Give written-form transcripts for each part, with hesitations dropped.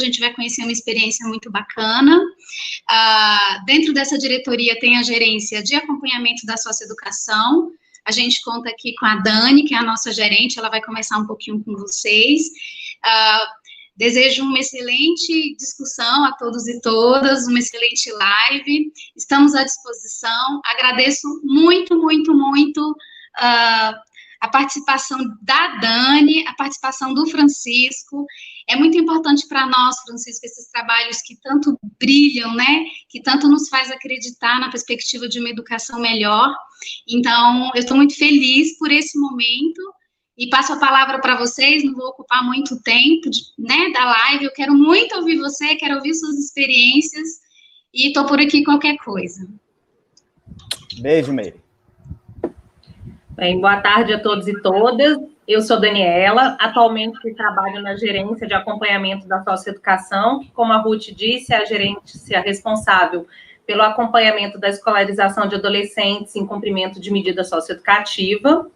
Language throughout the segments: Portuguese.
a gente vai conhecer uma experiência muito bacana. Dentro dessa diretoria tem a gerência de acompanhamento da socioeducação. A gente conta aqui com a Dani, que é a nossa gerente, ela vai conversar um pouquinho com vocês. Desejo uma excelente discussão a todos e todas, uma excelente live. Estamos à disposição. Agradeço muito, muito, muito a participação da Dani, a participação do Francisco. É muito importante para nós, Francisco, esses trabalhos que tanto brilham, né? Que tanto nos faz acreditar na perspectiva de uma educação melhor. Então, eu estou muito feliz por esse momento e passo a palavra para vocês, não vou ocupar muito tempo, né, da live. Eu quero muito ouvir você, quero ouvir suas experiências e estou por aqui qualquer coisa. Beijo, Meire. Bem, boa tarde a todos e todas. Eu sou Daniela, atualmente trabalho na gerência de acompanhamento da socioeducação, que, como a Ruth disse, é a gerência responsável pelo acompanhamento da escolarização de adolescentes em cumprimento de medida socioeducativa.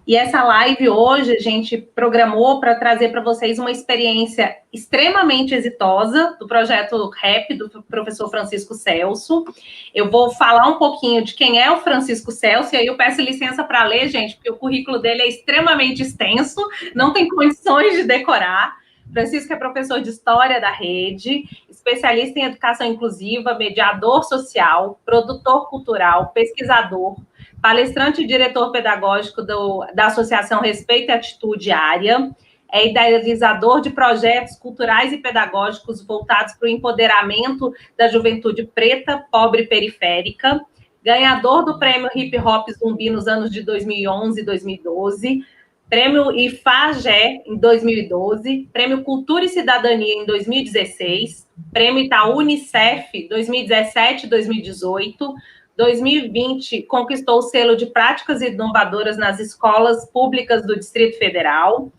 E essa live hoje a gente programou para trazer para vocês uma experiência extremamente exitosa do projeto REP, do professor Francisco Celso. Eu vou falar um pouquinho de quem é o Francisco Celso, e aí eu peço licença para ler, gente, porque o currículo dele é extremamente extenso, não tem condições de decorar. Francisco é professor de História da Rede, especialista em educação inclusiva, mediador social, produtor cultural, pesquisador, palestrante e diretor pedagógico da Associação Respeito e Atitude Área, é idealizador de projetos culturais e pedagógicos voltados para o empoderamento da juventude preta, pobre e periférica, ganhador do prêmio Hip Hop Zumbi nos anos de 2011 e 2012, prêmio IFAGé em 2012, prêmio Cultura e Cidadania em 2016, prêmio Itaú Unicef 2017 e 2018, 2020, conquistou o selo de práticas inovadoras nas escolas públicas do Distrito Federal.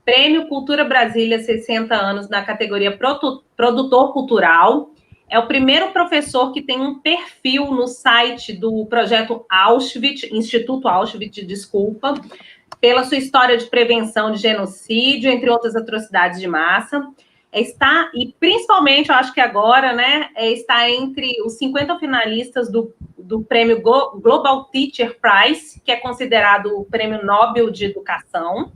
Prêmio Cultura Brasília 60 anos na categoria Produtor Cultural. É o primeiro professor que tem um perfil no site do projeto Auschwitz, Instituto Auschwitz, desculpa, pela sua história de prevenção de genocídio, entre outras atrocidades de massa. E principalmente, eu acho que agora, né, está entre os 50 finalistas do prêmio Global Teacher Prize, que é considerado o prêmio Nobel de Educação,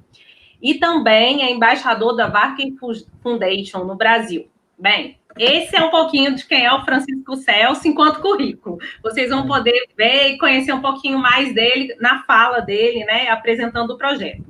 e também é embaixador da Varkey Foundation no Brasil. Bem, esse é um pouquinho de quem é o Francisco Celso enquanto currículo. Vocês vão poder ver e conhecer um pouquinho mais dele na fala dele, né, apresentando o projeto.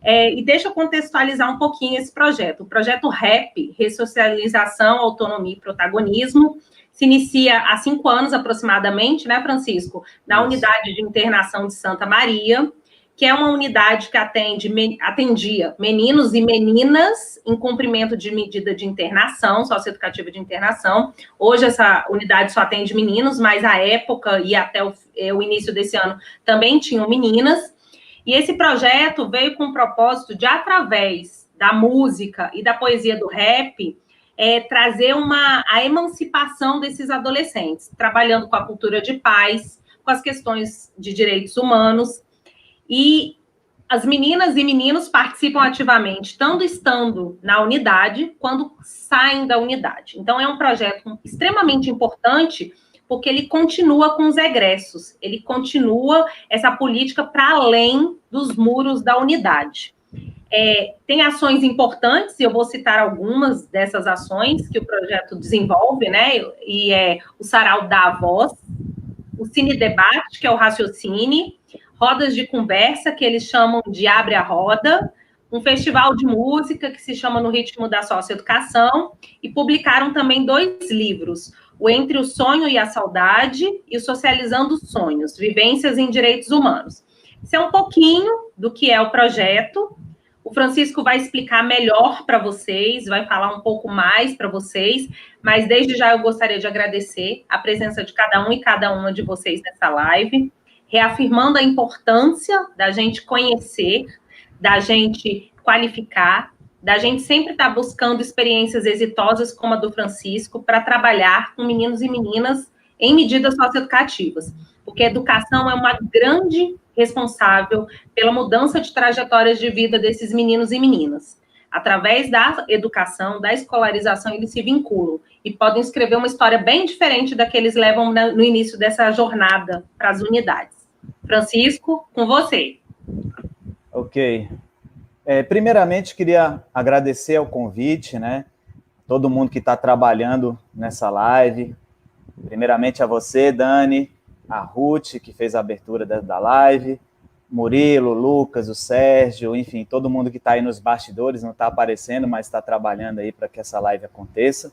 E deixa eu contextualizar um pouquinho esse projeto. O projeto REP, Ressocialização, Autonomia e Protagonismo, se inicia há 5 anos aproximadamente, né, Francisco? Na unidade de internação de Santa Maria, que é uma unidade que atendia meninos e meninas em cumprimento de medida de internação, socioeducativa de internação. Hoje essa unidade só atende meninos, mas à época e até o início desse ano também tinham meninas. E esse projeto veio com o propósito de, através da música e da poesia do rap, trazer a emancipação desses adolescentes, trabalhando com a cultura de paz, com as questões de direitos humanos. E as meninas e meninos participam ativamente, tanto estando na unidade, quando saem da unidade. Então, é um projeto extremamente importante, porque ele continua com os egressos, ele continua essa política para além dos muros da unidade. Tem ações importantes, e eu vou citar algumas dessas ações que o projeto desenvolve, né? E é o Sarau da Voz, o Cine Debate, que é o Raciocine, rodas de conversa, que eles chamam de Abre a Roda, um festival de música que se chama No Ritmo da Socioeducação, e publicaram também 2 livros, o Entre o Sonho e a Saudade e o Socializando os Sonhos, Vivências em Direitos Humanos. Isso é um pouquinho do que é o projeto. O Francisco vai explicar melhor para vocês, vai falar um pouco mais para vocês, mas desde já eu gostaria de agradecer a presença de cada um e cada uma de vocês nessa live, reafirmando a importância da gente conhecer, da gente qualificar, da gente sempre estar buscando experiências exitosas como a do Francisco para trabalhar com meninos e meninas em medidas socioeducativas, porque a educação é uma grande responsável pela mudança de trajetórias de vida desses meninos e meninas. Através da educação, da escolarização, eles se vinculam e podem escrever uma história bem diferente da que eles levam no início dessa jornada para as unidades. Francisco, com você. Ok. Primeiramente, queria agradecer ao convite, né? Todo mundo que está trabalhando nessa live. Primeiramente a você, Dani, a Ruth, que fez a abertura da live, Murilo, Lucas, o Sérgio, enfim, todo mundo que está aí nos bastidores, não está aparecendo, mas está trabalhando aí para que essa live aconteça.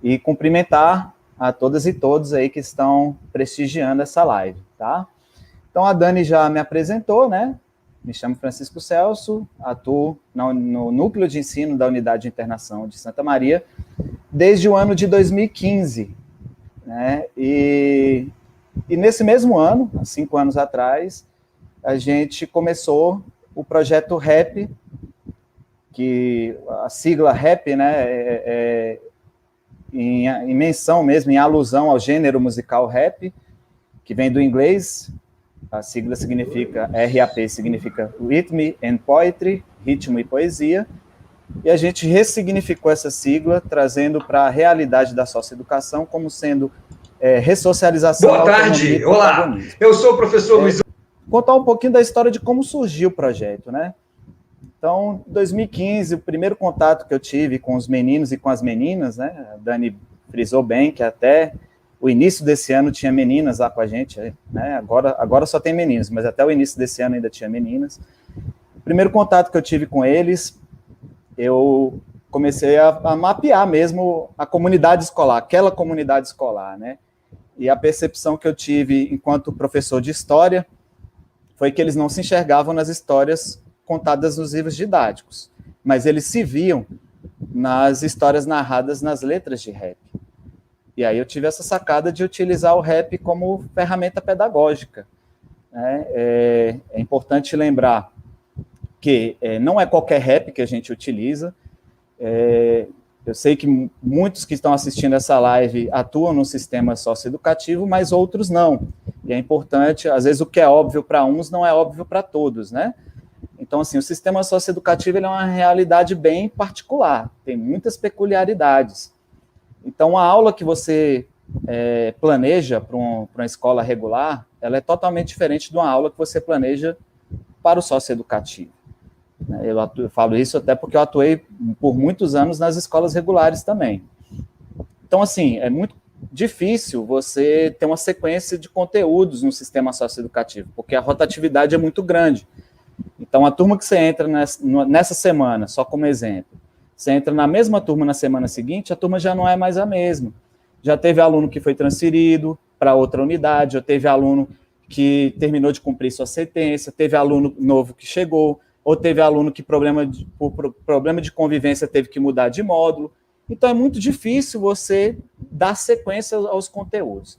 E cumprimentar a todas e todos aí que estão prestigiando essa live, tá? Então, a Dani já me apresentou, né? Me chamo Francisco Celso, atuo no Núcleo de Ensino da Unidade de Internação de Santa Maria desde o ano de 2015, né? E nesse mesmo ano, há 5 anos atrás, a gente começou o projeto RAP, que a sigla RAP, né, em menção mesmo, em alusão ao gênero musical rap, que vem do inglês. A sigla significa, RAP significa Rhythm and Poetry, ritmo e poesia, e a gente ressignificou essa sigla, trazendo para a realidade da socioeducação como sendo ressocialização. Boa tarde, olá, eu sou o professor Luiz. Contar um pouquinho da história de como surgiu o projeto, né? Então, em 2015, o primeiro contato que eu tive com os meninos e com as meninas, né? A Dani frisou bem que até o início desse ano tinha meninas lá com a gente, né? Agora só tem meninos, mas até o início desse ano ainda tinha meninas. O primeiro contato que eu tive com eles, eu comecei a mapear mesmo a comunidade escolar, aquela comunidade escolar, né? E a percepção que eu tive enquanto professor de história foi que eles não se enxergavam nas histórias contadas nos livros didáticos, mas eles se viam nas histórias narradas nas letras de rap. E aí eu tive essa sacada de utilizar o rap como ferramenta pedagógica, né? É importante lembrar que não é qualquer rap que a gente utiliza. Eu sei que muitos que estão assistindo essa live atuam no sistema socioeducativo, mas outros não. E é importante, às vezes o que é óbvio para uns não é óbvio para todos, né? Então, assim, o sistema socioeducativo ele é uma realidade bem particular, tem muitas peculiaridades. Então, a aula que você planeja para uma escola regular, ela é totalmente diferente de uma aula que você planeja para o socioeducativo. Eu falo isso até porque eu atuei por muitos anos nas escolas regulares também. Então, assim, é muito difícil você ter uma sequência de conteúdos no sistema socioeducativo, porque a rotatividade é muito grande. Então, a turma que você entra nessa semana, só como exemplo, você entra na mesma turma na semana seguinte, a turma já não é mais a mesma. Já teve aluno que foi transferido para outra unidade, já teve aluno que terminou de cumprir sua sentença, teve aluno novo que chegou, ou teve aluno que, por problema de convivência, teve que mudar de módulo. Então, é muito difícil você dar sequência aos conteúdos.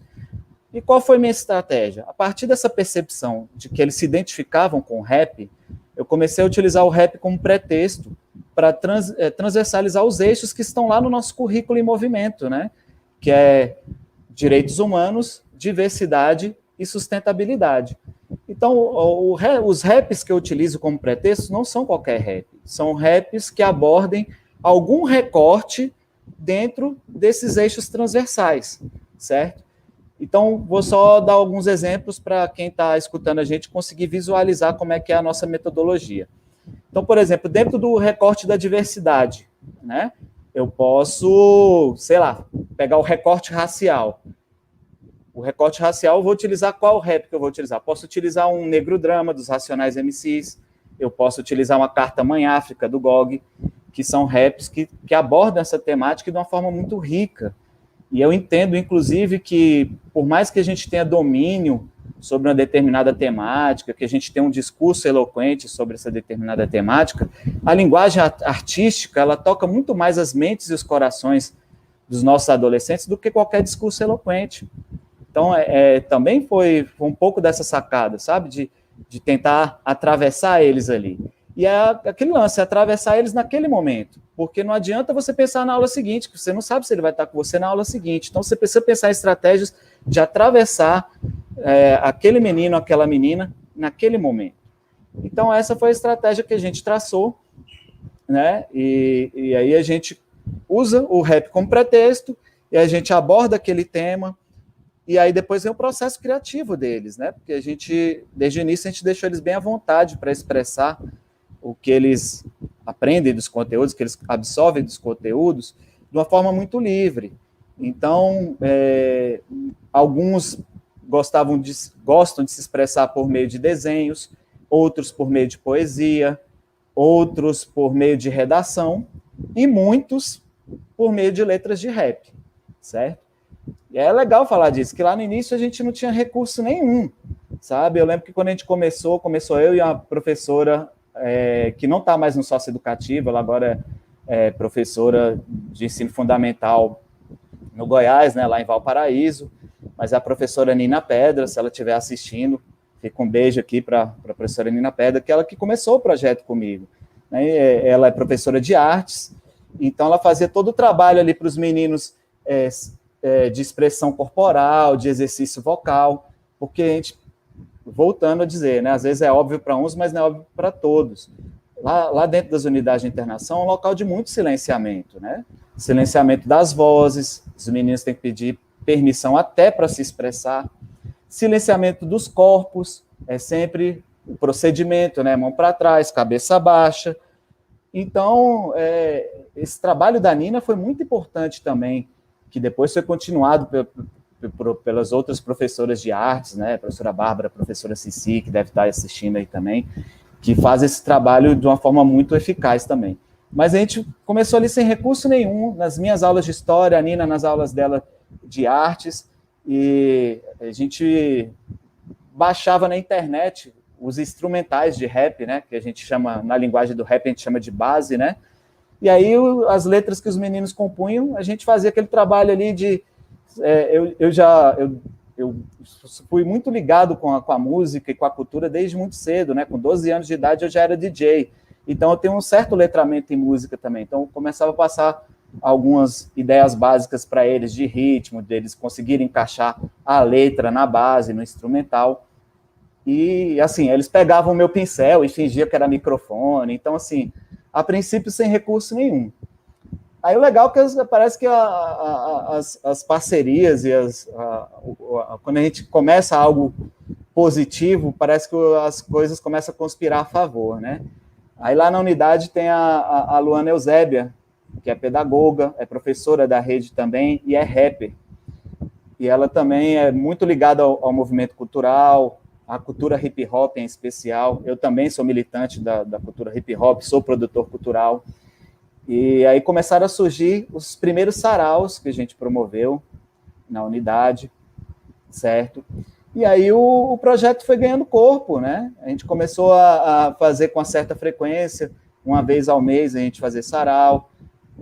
E qual foi minha estratégia? A partir dessa percepção de que eles se identificavam com o rap, eu comecei a utilizar o rap como pretexto para transversalizar os eixos que estão lá no nosso currículo em movimento, né? Que é direitos humanos, diversidade e sustentabilidade. Então, os raps que eu utilizo como pretexto não são qualquer rap, são raps que abordem algum recorte dentro desses eixos transversais, certo? Então, vou só dar alguns exemplos para quem está escutando a gente conseguir visualizar como é que é a nossa metodologia. Então, por exemplo, dentro do recorte da diversidade, né, eu posso, sei lá, pegar o recorte racial. O recorte racial, eu vou utilizar qual rap que eu vou utilizar? Posso utilizar um Negro Drama, dos Racionais MCs, eu posso utilizar uma Carta Mãe África, do GOG, que são raps que abordam essa temática de uma forma muito rica. E eu entendo, inclusive, que por mais que a gente tenha domínio sobre uma determinada temática, que a gente tenha um discurso eloquente sobre essa determinada temática, a linguagem artística, ela toca muito mais as mentes e os corações dos nossos adolescentes do que qualquer discurso eloquente. Então, também foi um pouco dessa sacada, sabe? De tentar atravessar eles ali. E é aquele lance, atravessar eles naquele momento. Porque não adianta você pensar na aula seguinte, que você não sabe se ele vai estar com você na aula seguinte. Então, você precisa pensar em estratégias de atravessar aquele menino, aquela menina, naquele momento. Então, essa foi a estratégia que a gente traçou. né? E aí a gente usa o rap como pretexto, e a gente aborda aquele tema, e aí depois vem o processo criativo deles, né? Porque a gente, desde o início, a gente deixou eles bem à vontade para expressar o que eles aprendem dos conteúdos, que eles absorvem dos conteúdos, de uma forma muito livre. Então, alguns gostam de se expressar por meio de desenhos, outros por meio de poesia, outros por meio de redação, e muitos por meio de letras de rap, certo? E é legal falar disso, que lá no início a gente não tinha recurso nenhum, sabe? Eu lembro que quando a gente começou eu e uma professora que não está mais no socioeducativo, ela agora é professora de ensino fundamental no Goiás, né, lá em Valparaíso, mas a professora Nina Pedra, se ela estiver assistindo, fica um beijo aqui para a professora Nina Pedra, que ela que começou o projeto comigo, né? Ela é professora de artes, então ela fazia todo o trabalho ali para os meninos de expressão corporal, de exercício vocal, porque a gente, voltando a dizer, né, às vezes é óbvio para uns, mas não é óbvio para todos. Lá dentro das unidades de internação é um local de muito silenciamento, né? Silenciamento das vozes, os meninos têm que pedir permissão até para se expressar. Silenciamento dos corpos, é sempre o procedimento, né? Mão para trás, cabeça baixa. Então, esse trabalho da Nina foi muito importante também, que depois foi continuado pelas outras professoras de artes, né? A professora Bárbara, a professora Cici, que deve estar assistindo aí também, que faz esse trabalho de uma forma muito eficaz também. Mas a gente começou ali sem recurso nenhum, nas minhas aulas de história, a Nina nas aulas dela de artes, e a gente baixava na internet os instrumentais de rap, né, que a gente chama, na linguagem do rap, a gente chama de base, né, e aí as letras que os meninos compunham, a gente fazia aquele trabalho ali de... Eu fui muito ligado com a música e com a cultura desde muito cedo, né? Com 12 anos de idade eu já era DJ, então eu tenho um certo letramento em música também, então eu começava a passar algumas ideias básicas para eles de ritmo, deles conseguirem encaixar a letra na base, no instrumental, e assim, eles pegavam o meu pincel e fingiam que era microfone, então assim, a princípio sem recurso nenhum. Aí o legal é que parece que as parcerias e quando a gente começa algo positivo, parece que as coisas começam a conspirar a favor, né? Aí lá na unidade tem a Luana Eusébia, que é pedagoga, é professora da rede também e é rapper. E ela também é muito ligada ao movimento cultural, à cultura hip hop em especial. Eu também sou militante da cultura hip hop, sou produtor cultural. E aí começaram a surgir os primeiros saraus que a gente promoveu na unidade, certo? E aí o projeto foi ganhando corpo, né? A gente começou a fazer com uma certa frequência, uma vez ao mês a gente fazer sarau,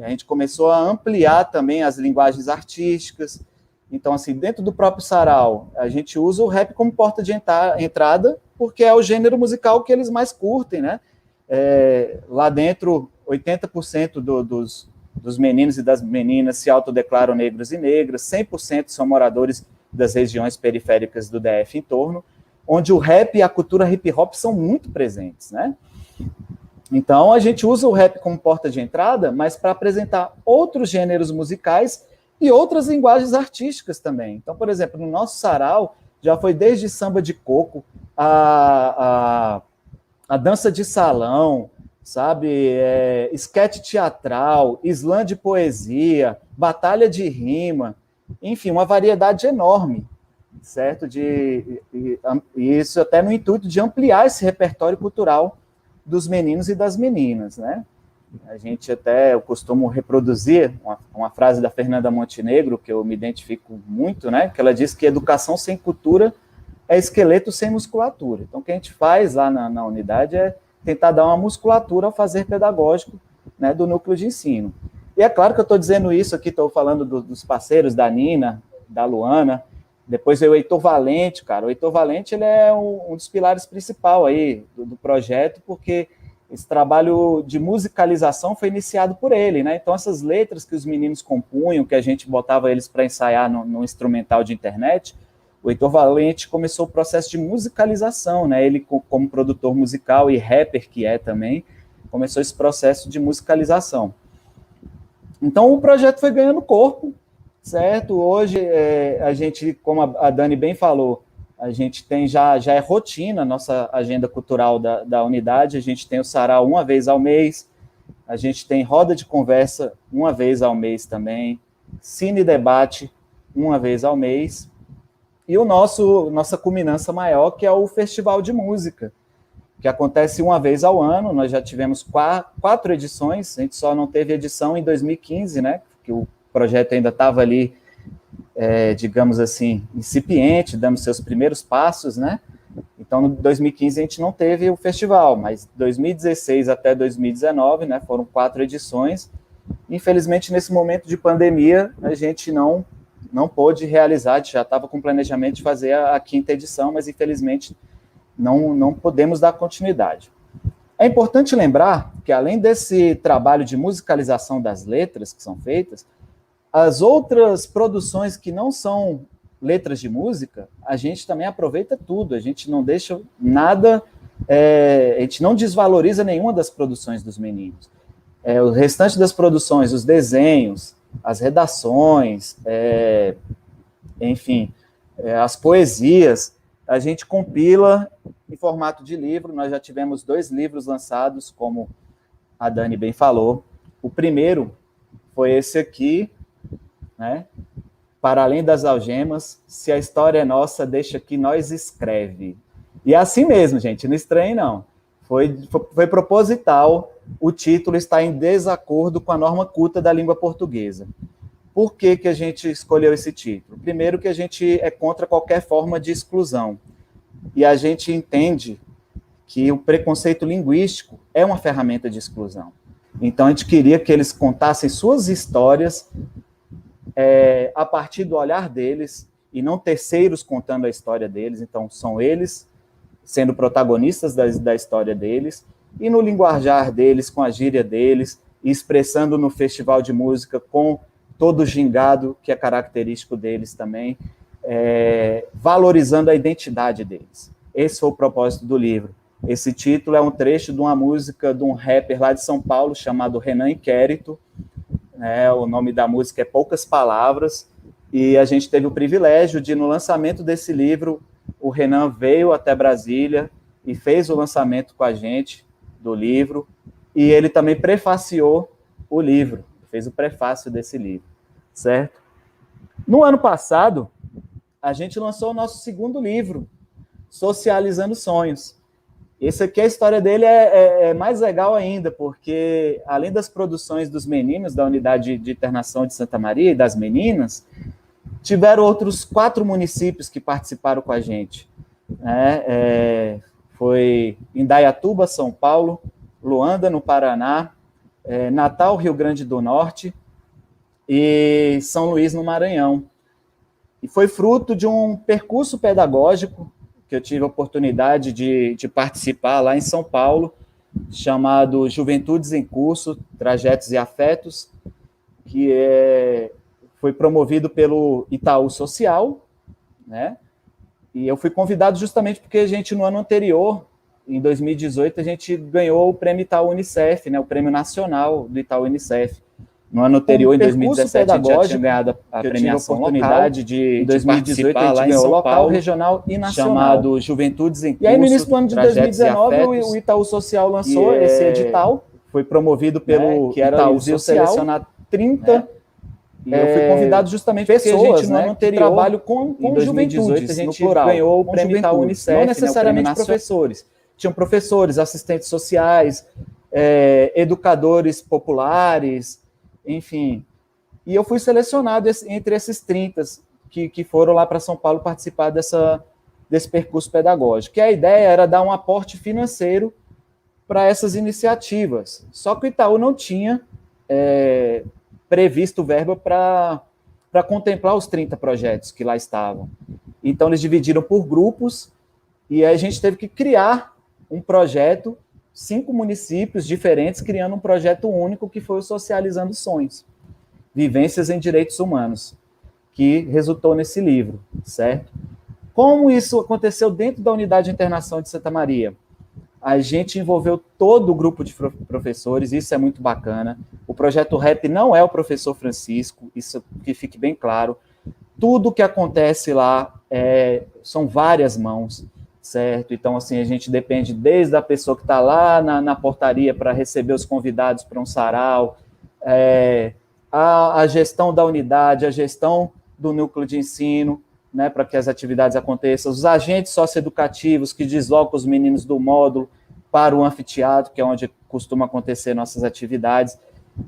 a gente começou a ampliar também as linguagens artísticas. Então, assim, dentro do próprio sarau, a gente usa o rap como porta de entrada, porque é o gênero musical que eles mais curtem, né? Lá dentro, 80% dos meninos e das meninas se autodeclaram negros e negras, 100% são moradores das regiões periféricas do DF em torno, onde o rap e a cultura hip hop são muito presentes, né? Então, a gente usa o rap como porta de entrada, mas para apresentar outros gêneros musicais e outras linguagens artísticas também. Então, por exemplo, no nosso sarau, já foi desde samba de coco, a dança de salão, sabe, esquete teatral, slam de poesia, batalha de rima, enfim, uma variedade enorme, certo? E isso até no intuito de ampliar esse repertório cultural dos meninos e das meninas, né? Eu costumo reproduzir uma frase da Fernanda Montenegro, que eu me identifico muito, né? Que ela diz que educação sem cultura é esqueleto sem musculatura. Então, o que a gente faz lá na unidade é tentar dar uma musculatura ao fazer pedagógico, né, do núcleo de ensino. E é claro que eu estou dizendo isso aqui, estou falando dos parceiros, da Nina, da Luana, depois veio o Heitor Valente, cara. O Heitor Valente, ele é um dos pilares principais aí do projeto, porque esse trabalho de musicalização foi iniciado por ele, né? Então, essas letras que os meninos compunham, que a gente botava eles para ensaiar no instrumental de internet, o Heitor Valente começou o processo de musicalização, né? Ele, como produtor musical e rapper que é também, começou esse processo de musicalização. Então, o projeto foi ganhando corpo, certo? Hoje, a gente, como a Dani bem falou, a gente tem já é rotina, nossa agenda cultural da unidade, a gente tem o sarau uma vez ao mês, a gente tem roda de conversa uma vez ao mês também, cine debate uma vez ao mês, e nossa culminância maior, que é o Festival de Música, que acontece uma vez ao ano. Nós já tivemos 4 edições, a gente só não teve edição em 2015, né, que o projeto ainda estava ali, digamos assim, incipiente, dando seus primeiros passos, né? Então, em 2015 a gente não teve o festival, mas 2016 até 2019, né, foram 4 edições. Infelizmente, nesse momento de pandemia, a gente não pôde realizar, já estava com planejamento de fazer a 5ª edição, mas infelizmente não podemos dar continuidade. É importante lembrar que, além desse trabalho de musicalização das letras que são feitas, as outras produções que não são letras de música, a gente também aproveita tudo, a gente não deixa nada, a gente não desvaloriza nenhuma das produções dos meninos. O restante das produções, os desenhos, as redações, enfim, as poesias, a gente compila em formato de livro. Nós já tivemos 2 livros lançados, como a Dani bem falou. O primeiro foi esse aqui, né? Para Além das Algemas, se a história é nossa, deixa que nós escreve. E é assim mesmo, gente, não estranhe não. Foi proposital, o título está em desacordo com a norma culta da língua portuguesa. Por que a gente escolheu esse título? Primeiro, que a gente é contra qualquer forma de exclusão. E a gente entende que o preconceito linguístico é uma ferramenta de exclusão. Então, a gente queria que eles contassem suas histórias a partir do olhar deles, e não terceiros contando a história deles. Então, são eles sendo protagonistas da história deles, e no linguajar deles, com a gíria deles, e expressando no festival de música com todo o gingado que é característico deles também, valorizando a identidade deles. Esse foi o propósito do livro. Esse título é um trecho de uma música de um rapper lá de São Paulo, chamado Renan Inquérito. O nome da música é Poucas Palavras, e a gente teve o privilégio de, no lançamento desse livro, o Renan veio até Brasília e fez o lançamento com a gente do livro, e ele também prefaciou o livro, fez o prefácio desse livro, certo? No ano passado, a gente lançou o nosso 2º livro, Socializando Sonhos. Esse aqui, a história dele é mais legal ainda, porque, além das produções dos meninos da Unidade de Internação de Santa Maria e das meninas, tiveram outros 4 municípios que participaram com a gente. Foi Indaiatuba, São Paulo, Luanda, no Paraná, Natal, Rio Grande do Norte, e São Luís, no Maranhão. E foi fruto de um percurso pedagógico que eu tive a oportunidade de participar lá em São Paulo, chamado Juventudes em Curso, Trajetos e Afetos, que foi promovido pelo Itaú Social, né? E eu fui convidado justamente porque a gente, no ano anterior, em 2018, a gente ganhou o Prêmio Itaú Unicef, né? O Prêmio Nacional do Itaú Unicef. No ano anterior, em 2017, a gente já tinha ganhado a premiação oportunidade local, de 2018, a gente ganhou local, regional e nacional, chamado Juventudes em Curso. E aí, no início do ano de 2019, o Itaú Social lançou esse edital, foi promovido pelo Itaú Social, selecionar 30... E eu fui convidado justamente porque pessoas, a gente, no ano anterior, trabalho com juventudes, a gente ganhou o Prêmio Itaú Unicef, não necessariamente professores. Tinham professores, assistentes sociais, educadores populares, enfim. E eu fui selecionado entre esses 30 que foram lá para São Paulo participar desse percurso pedagógico. Que a ideia era dar um aporte financeiro para essas iniciativas. Só que o Itaú não tinha previsto verba para contemplar os 30 projetos que lá estavam. Então, eles dividiram por grupos, e aí a gente teve que criar um projeto, 5 municípios diferentes, criando um projeto único, que foi o Socializando Sonhos, Vivências em Direitos Humanos, que resultou nesse livro, certo? Como isso aconteceu dentro da Unidade de Internação de Santa Maria? a gente envolveu todo o grupo de professores, isso é muito bacana. O projeto REP não é o professor Francisco, isso que fique bem claro. Tudo que acontece lá são várias mãos, certo? Então, assim, a gente depende desde a pessoa que está lá na portaria para receber os convidados para um sarau, a gestão da unidade, a gestão do núcleo de ensino, né, para que as atividades aconteçam, os agentes socioeducativos que deslocam os meninos do módulo para o anfiteatro, que é onde costuma acontecer nossas atividades,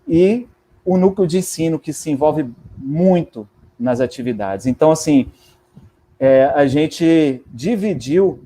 e o núcleo de ensino, que se envolve muito nas atividades. Então, assim, a gente dividiu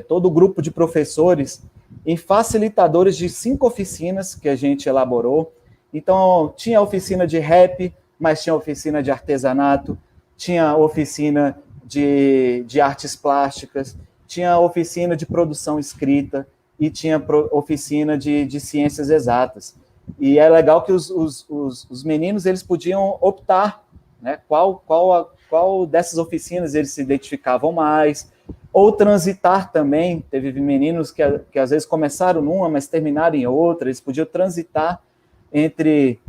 todo o grupo de professores em facilitadores de 5 oficinas que a gente elaborou. Então, tinha oficina de rap, mas tinha oficina de artesanato, tinha oficina de artes plásticas, tinha oficina de produção escrita e tinha oficina de ciências exatas. E é legal que os meninos eles podiam optar, né, qual dessas oficinas eles se identificavam mais, ou transitar também. Teve meninos que às vezes começaram numa, mas terminaram em outra, eles podiam transitar entre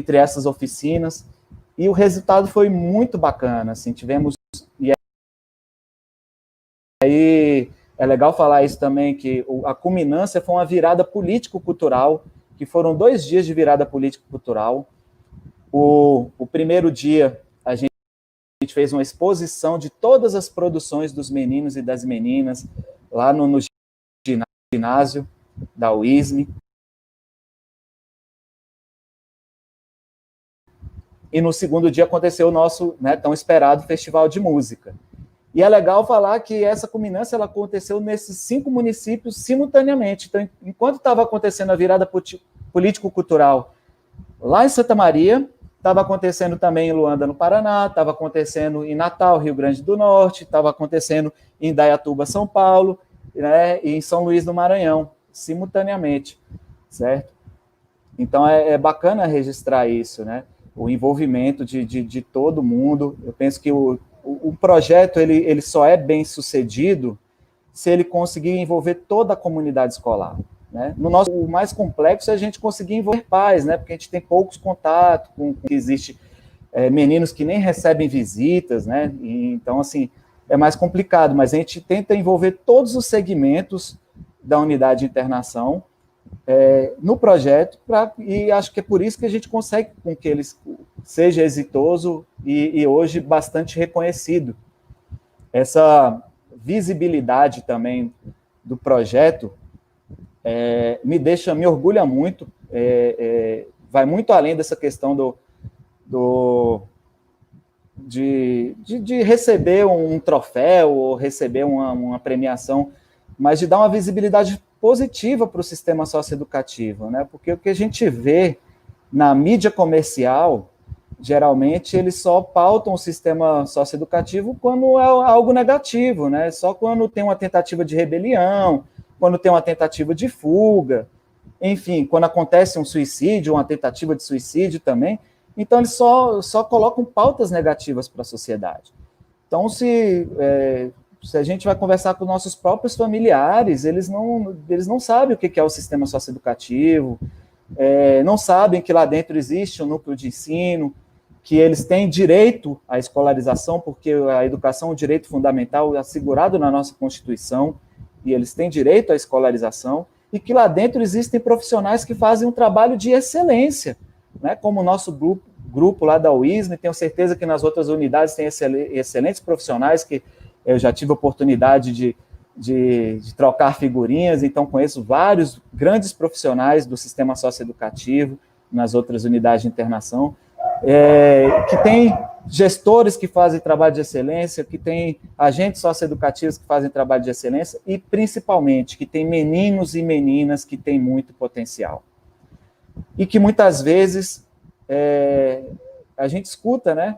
essas oficinas. E o resultado foi muito bacana, assim, tivemos... E aí é legal falar isso também, que a culminância foi uma virada político-cultural, que foram 2 dias de virada político-cultural. O primeiro dia, a gente fez uma exposição de todas as produções dos meninos e das meninas, lá no ginásio da UISM. E no segundo dia aconteceu o nosso, né, tão esperado Festival de Música. E é legal falar que essa culminância ela aconteceu nesses 5 municípios simultaneamente. Então, enquanto estava acontecendo a virada político-cultural lá em Santa Maria, estava acontecendo também em Luanda, no Paraná, estava acontecendo em Natal, Rio Grande do Norte, estava acontecendo em Indaiatuba, São Paulo, né, e em São Luís, no Maranhão, simultaneamente, certo? Então, é bacana registrar isso, né? O envolvimento de todo mundo. Eu penso que o projeto ele só é bem sucedido se ele conseguir envolver toda a comunidade escolar, né? O mais complexo é a gente conseguir envolver pais, né? Porque a gente tem poucos contatos que existe meninos que nem recebem visitas, né? E, então, assim, é mais complicado, mas a gente tenta envolver todos os segmentos da unidade de internação no projeto, e acho que é por isso que a gente consegue com que ele seja exitoso e hoje bastante reconhecido. Essa visibilidade também do projeto me orgulha muito, vai muito além dessa questão de receber um troféu ou receber uma premiação, mas de dar uma visibilidade positiva para o sistema socioeducativo, né? Porque o que a gente vê na mídia comercial, geralmente eles só pautam o sistema socioeducativo quando é algo negativo, né? Só quando tem uma tentativa de rebelião, quando tem uma tentativa de fuga, enfim, quando acontece um suicídio, uma tentativa de suicídio também. Então, eles só colocam pautas negativas para a sociedade. Então, se a gente vai conversar com nossos próprios familiares, eles não sabem o que é o sistema socioeducativo, não sabem que lá dentro existe um núcleo de ensino, que eles têm direito à escolarização, porque a educação é um direito fundamental assegurado na nossa Constituição, e eles têm direito à escolarização, e que lá dentro existem profissionais que fazem um trabalho de excelência, né, como o nosso grupo lá da UISM, tenho certeza que nas outras unidades tem excelentes profissionais que eu já tive a oportunidade de trocar figurinhas, então conheço vários grandes profissionais do sistema socioeducativo nas outras unidades de internação, que tem gestores que fazem trabalho de excelência, que tem agentes socioeducativos que fazem trabalho de excelência e, principalmente, que tem meninos e meninas que têm muito potencial. E que, muitas vezes, a gente escuta, né,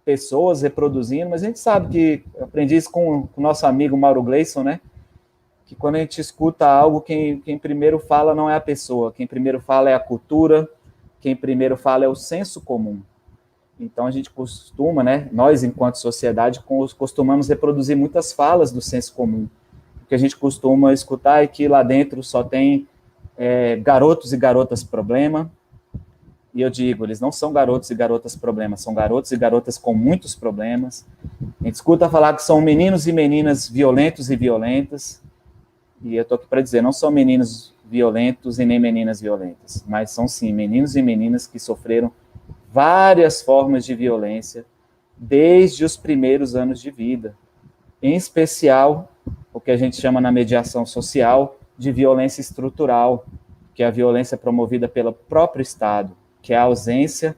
pessoas reproduzindo, mas a gente sabe que, eu aprendi isso com o nosso amigo Mauro Gleison, né, que quando a gente escuta algo, quem primeiro fala não é a pessoa, quem primeiro fala é a cultura, quem primeiro fala é o senso comum. Então, a gente costuma, né, nós, enquanto sociedade, costumamos reproduzir muitas falas do senso comum, que a gente costuma escutar é que lá dentro só tem garotos e garotas problema. E eu digo, eles não são garotos e garotas problema, são garotos e garotas com muitos problemas. A gente escuta falar que são meninos e meninas violentos e violentas. E eu estou aqui para dizer, não são meninos violentos e nem meninas violentas, mas são, sim, meninos e meninas que sofreram várias formas de violência desde os primeiros anos de vida. Em especial, o que a gente chama na mediação social de violência estrutural, que é a violência promovida pelo próprio Estado, que é a ausência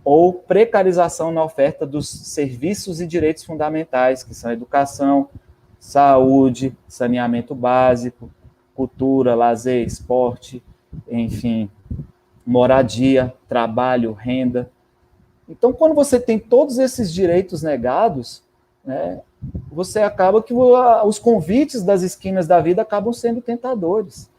ou precarização na oferta dos serviços e direitos fundamentais, que são educação, saúde, saneamento básico, cultura, lazer, esporte, enfim, moradia, trabalho, renda. Então, quando você tem todos esses direitos negados, né, você acaba que os convites das esquinas da vida acabam sendo tentadores,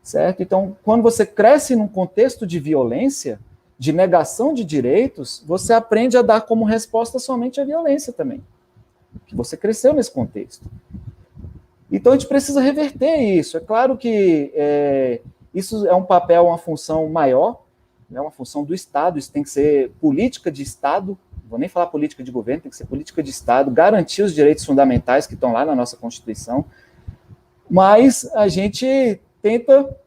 certo? Então, quando você cresce num contexto de violência, de negação de direitos, você aprende a dar como resposta somente a violência também, que você cresceu nesse contexto. Então, a gente precisa reverter isso. É claro que isso é um papel, uma função maior, né, uma função do Estado, isso tem que ser política de Estado, não vou nem falar política de governo, tem que ser política de Estado, garantir os direitos fundamentais que estão lá na nossa Constituição, mas a gente tenta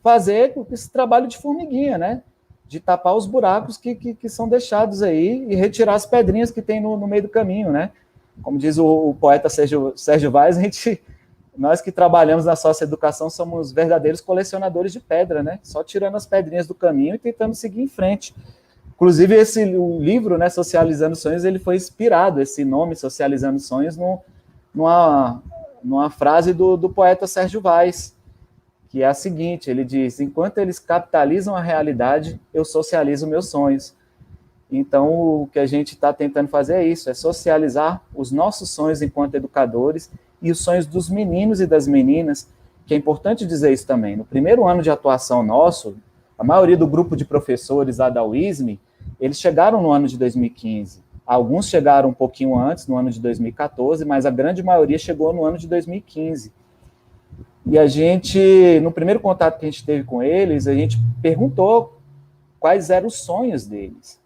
fazer esse trabalho de formiguinha, né? De tapar os buracos que são deixados aí e retirar as pedrinhas que tem no meio do caminho, né? Como diz o poeta Sérgio Vaz, nós que trabalhamos na socioeducação somos verdadeiros colecionadores de pedra, né? Só tirando as pedrinhas do caminho e tentando seguir em frente. Inclusive, o livro, né, Socializando Sonhos, ele foi inspirado, esse nome, Socializando Sonhos, numa frase do poeta Sérgio Vaz, que é a seguinte, ele diz, enquanto eles capitalizam a realidade, eu socializo meus sonhos. Então, o que a gente está tentando fazer é isso, é socializar os nossos sonhos enquanto educadores e os sonhos dos meninos e das meninas, que é importante dizer isso também. No primeiro ano de atuação nosso, a maioria do grupo de professores lá da UISM, eles chegaram no ano de 2015. Alguns chegaram um pouquinho antes, no ano de 2014, mas a grande maioria chegou no ano de 2015. E a gente, no primeiro contato que a gente teve com eles, a gente perguntou quais eram os sonhos deles.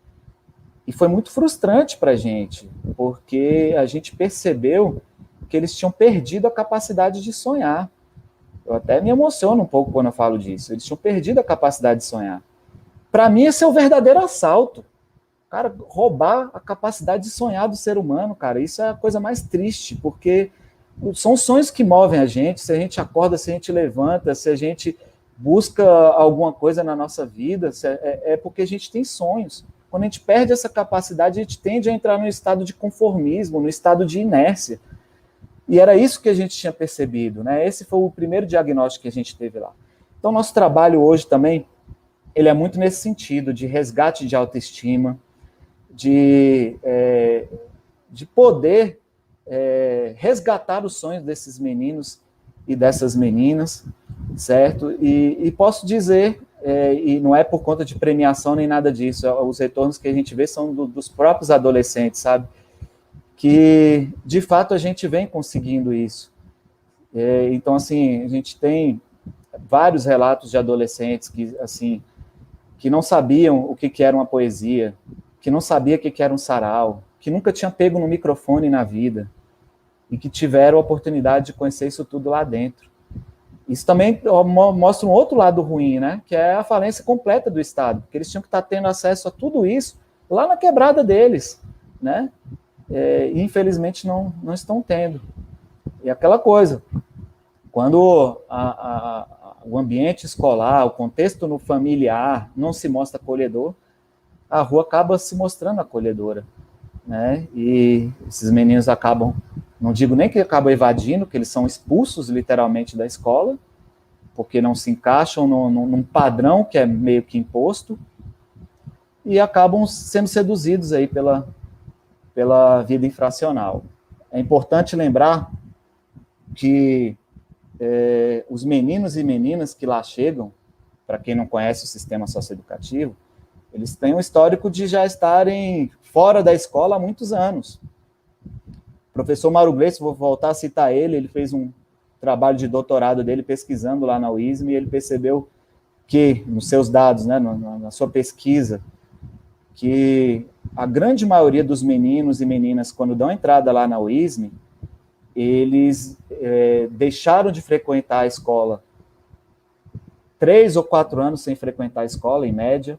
E foi muito frustrante para a gente, porque a gente percebeu que eles tinham perdido a capacidade de sonhar. Eu até me emociono um pouco quando eu falo disso. Eles tinham perdido a capacidade de sonhar. Para mim, esse é o verdadeiro assalto. Cara, roubar a capacidade de sonhar do ser humano, cara, isso é a coisa mais triste, porque são os sonhos que movem a gente. Se a gente acorda, se a gente levanta, se a gente busca alguma coisa na nossa vida, é porque a gente tem sonhos. Quando a gente perde essa capacidade, a gente tende a entrar num estado de conformismo, no estado de inércia. E era isso que a gente tinha percebido, né? Esse foi o primeiro diagnóstico que a gente teve lá. Então, nosso trabalho hoje também, ele é muito nesse sentido, de resgate de autoestima, de poder resgatar os sonhos desses meninos e dessas meninas, certo? E posso dizer, e não é por conta de premiação nem nada disso, os retornos que a gente vê são dos próprios adolescentes, sabe? Que, de fato, a gente vem conseguindo isso. Então, assim, a gente tem vários relatos de adolescentes que, assim, que não sabiam o que era uma poesia, que não sabia o que era um sarau, que nunca tinha pego no microfone na vida, e que tiveram a oportunidade de conhecer isso tudo lá dentro. Isso também mostra um outro lado ruim, né? Que é a falência completa do Estado, porque eles tinham que estar tendo acesso a tudo isso lá na quebrada deles, né? E infelizmente não estão tendo. E aquela coisa, quando o ambiente escolar, o contexto no familiar não se mostra acolhedor, a rua acaba se mostrando acolhedora, né? E esses meninos acabam, não digo nem que acabam evadindo, que eles são expulsos literalmente da escola, porque não se encaixam num padrão que é meio que imposto, e acabam sendo seduzidos aí pela vida infracional. É importante lembrar que os meninos e meninas que lá chegam, para quem não conhece o sistema socioeducativo, eles têm um histórico de já estarem fora da escola há muitos anos. professor Mauro Gleice, vou voltar a citar ele, ele fez um trabalho de doutorado dele pesquisando lá na UISM, e ele percebeu que, nos seus dados, né, na sua pesquisa, que a grande maioria dos meninos e meninas, quando dão entrada lá na UISM, eles deixaram de frequentar a escola 3 ou 4 anos sem frequentar a escola, em média,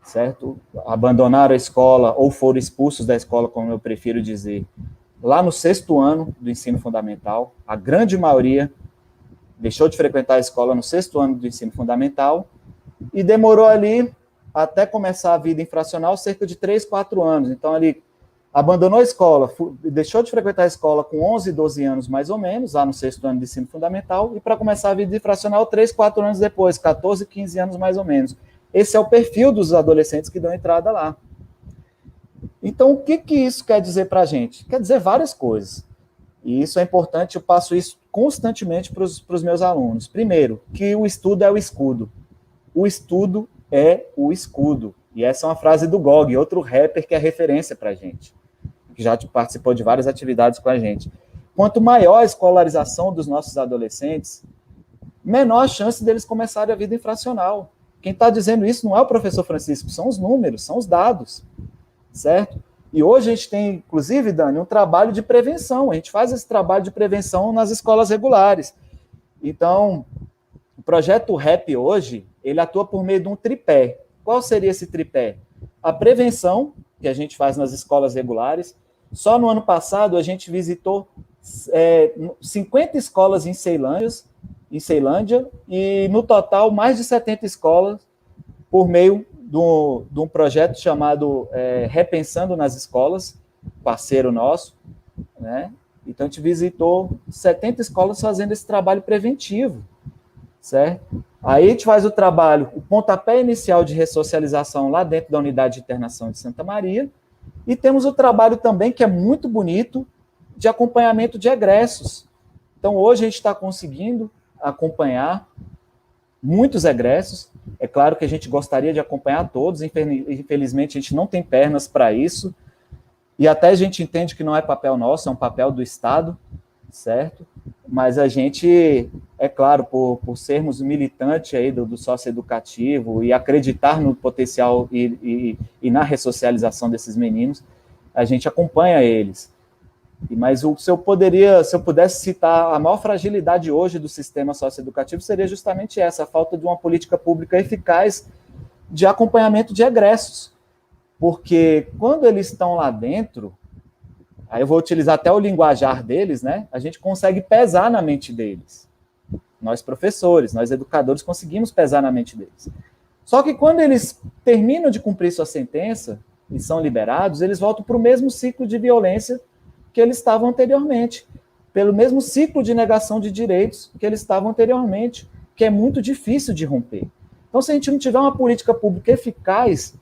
certo? Abandonaram a escola ou foram expulsos da escola, como eu prefiro dizer, lá no 6º ano do ensino fundamental. A grande maioria deixou de frequentar a escola no 6º ano do ensino fundamental e demorou ali, até começar a vida infracional, cerca de 3, 4 anos. Então, ali, abandonou a escola, deixou de frequentar a escola com 11, 12 anos, mais ou menos, lá no 6º ano de ensino fundamental, e para começar a vida infracional, 3, 4 anos depois, 14, 15 anos, mais ou menos. Esse é o perfil dos adolescentes que dão entrada lá. Então, o que isso quer dizer para a gente? Quer dizer várias coisas. E isso é importante, eu passo isso constantemente para os meus alunos. Primeiro, que o estudo é o escudo. O estudo é o escudo. E essa é uma frase do Gog, outro rapper que é referência para a gente, que já participou de várias atividades com a gente. Quanto maior a escolarização dos nossos adolescentes, menor a chance deles começarem a vida infracional. Quem está dizendo isso não é o professor Francisco, são os números, são os dados, certo? E hoje a gente tem, inclusive, Dani, um trabalho de prevenção. A gente faz esse trabalho de prevenção nas escolas regulares. Então, o projeto REP hoje, ele atua por meio de um tripé. Qual seria esse tripé? A prevenção, que a gente faz nas escolas regulares. Só no ano passado, a gente visitou 50 escolas em Ceilândia, e, no total, mais de 70 escolas por meio de um projeto chamado Repensando nas Escolas, parceiro nosso, né? Então, a gente visitou 70 escolas fazendo esse trabalho preventivo, certo? Aí a gente faz o trabalho, o pontapé inicial de ressocialização lá dentro da unidade de internação de Santa Maria, e temos o trabalho também, que é muito bonito, de acompanhamento de egressos. Então, hoje a gente está conseguindo acompanhar muitos egressos. É claro que a gente gostaria de acompanhar todos, infelizmente a gente não tem pernas para isso, e até a gente entende que não é papel nosso, é um papel do Estado, certo? Mas a gente, é claro, por sermos militantes aí do socioeducativo e acreditar no potencial e na ressocialização desses meninos, a gente acompanha eles. Mas se eu pudesse citar a maior fragilidade hoje do sistema socioeducativo, seria justamente essa, a falta de uma política pública eficaz de acompanhamento de egressos. Porque quando eles estão lá dentro, aí eu vou utilizar até o linguajar deles, né? A gente consegue pesar na mente deles. Nós professores, nós educadores, conseguimos pesar na mente deles. Só que quando eles terminam de cumprir sua sentença e são liberados, eles voltam para o mesmo ciclo de violência que eles estavam anteriormente, pelo mesmo ciclo de negação de direitos que eles estavam anteriormente, que é muito difícil de romper. Então, se a gente não tiver uma política pública eficaz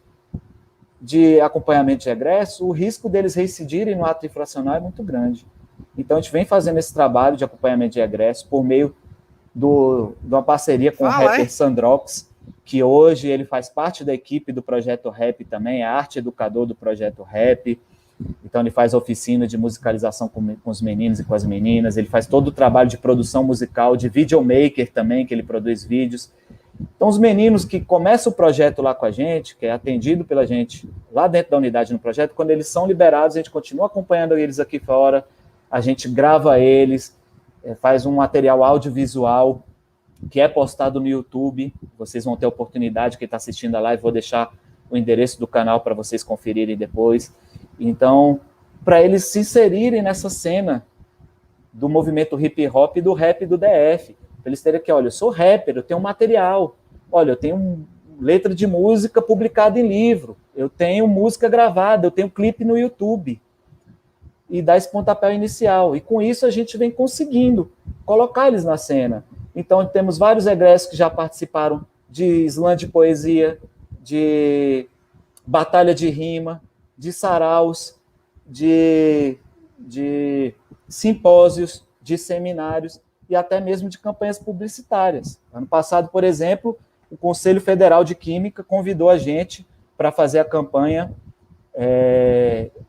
de acompanhamento de egresso, o risco deles reincidirem no ato infracional é muito grande. Então, a gente vem fazendo esse trabalho de acompanhamento de egresso por meio de uma parceria com o rapper Sandrox, que hoje ele faz parte da equipe do Projeto Rap também, é arte educador do Projeto Rap. Então, ele faz oficina de musicalização com os meninos e com as meninas, ele faz todo o trabalho de produção musical, de videomaker também, que ele produz vídeos. Então, os meninos que começam o projeto lá com a gente, que é atendido pela gente lá dentro da unidade no projeto, quando eles são liberados, a gente continua acompanhando eles aqui fora, a gente grava eles, faz um material audiovisual que é postado no YouTube. Vocês vão ter a oportunidade, quem está assistindo a live, vou deixar o endereço do canal para vocês conferirem depois. Então, para eles se inserirem nessa cena do movimento hip hop e do rap do DF, para eles terem que, olha, eu sou rapper, eu tenho material, olha, eu tenho letra de música publicada em livro, eu tenho música gravada, eu tenho clipe no YouTube, e dar esse pontapé inicial. E com isso a gente vem conseguindo colocar eles na cena. Então, temos vários egressos que já participaram de slam de poesia, de batalha de rima, de saraus, de simpósios, de seminários e até mesmo de campanhas publicitárias. Ano passado, por exemplo, o Conselho Federal de Química convidou a gente para fazer a campanha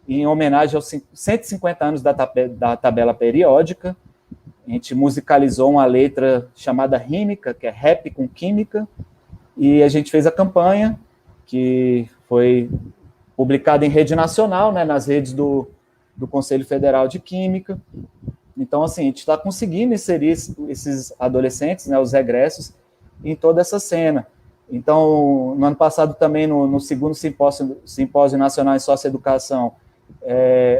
em homenagem aos 150 anos da tabela periódica. A gente musicalizou uma letra chamada Rímica, que é rap com química, e a gente fez a campanha, que foi publicada em rede nacional, né, nas redes do Conselho Federal de Química. Então, assim, a gente está conseguindo inserir esses adolescentes, né, os regressos, em toda essa cena. Então, no ano passado também, no segundo Simpósio Nacional em Socioeducação,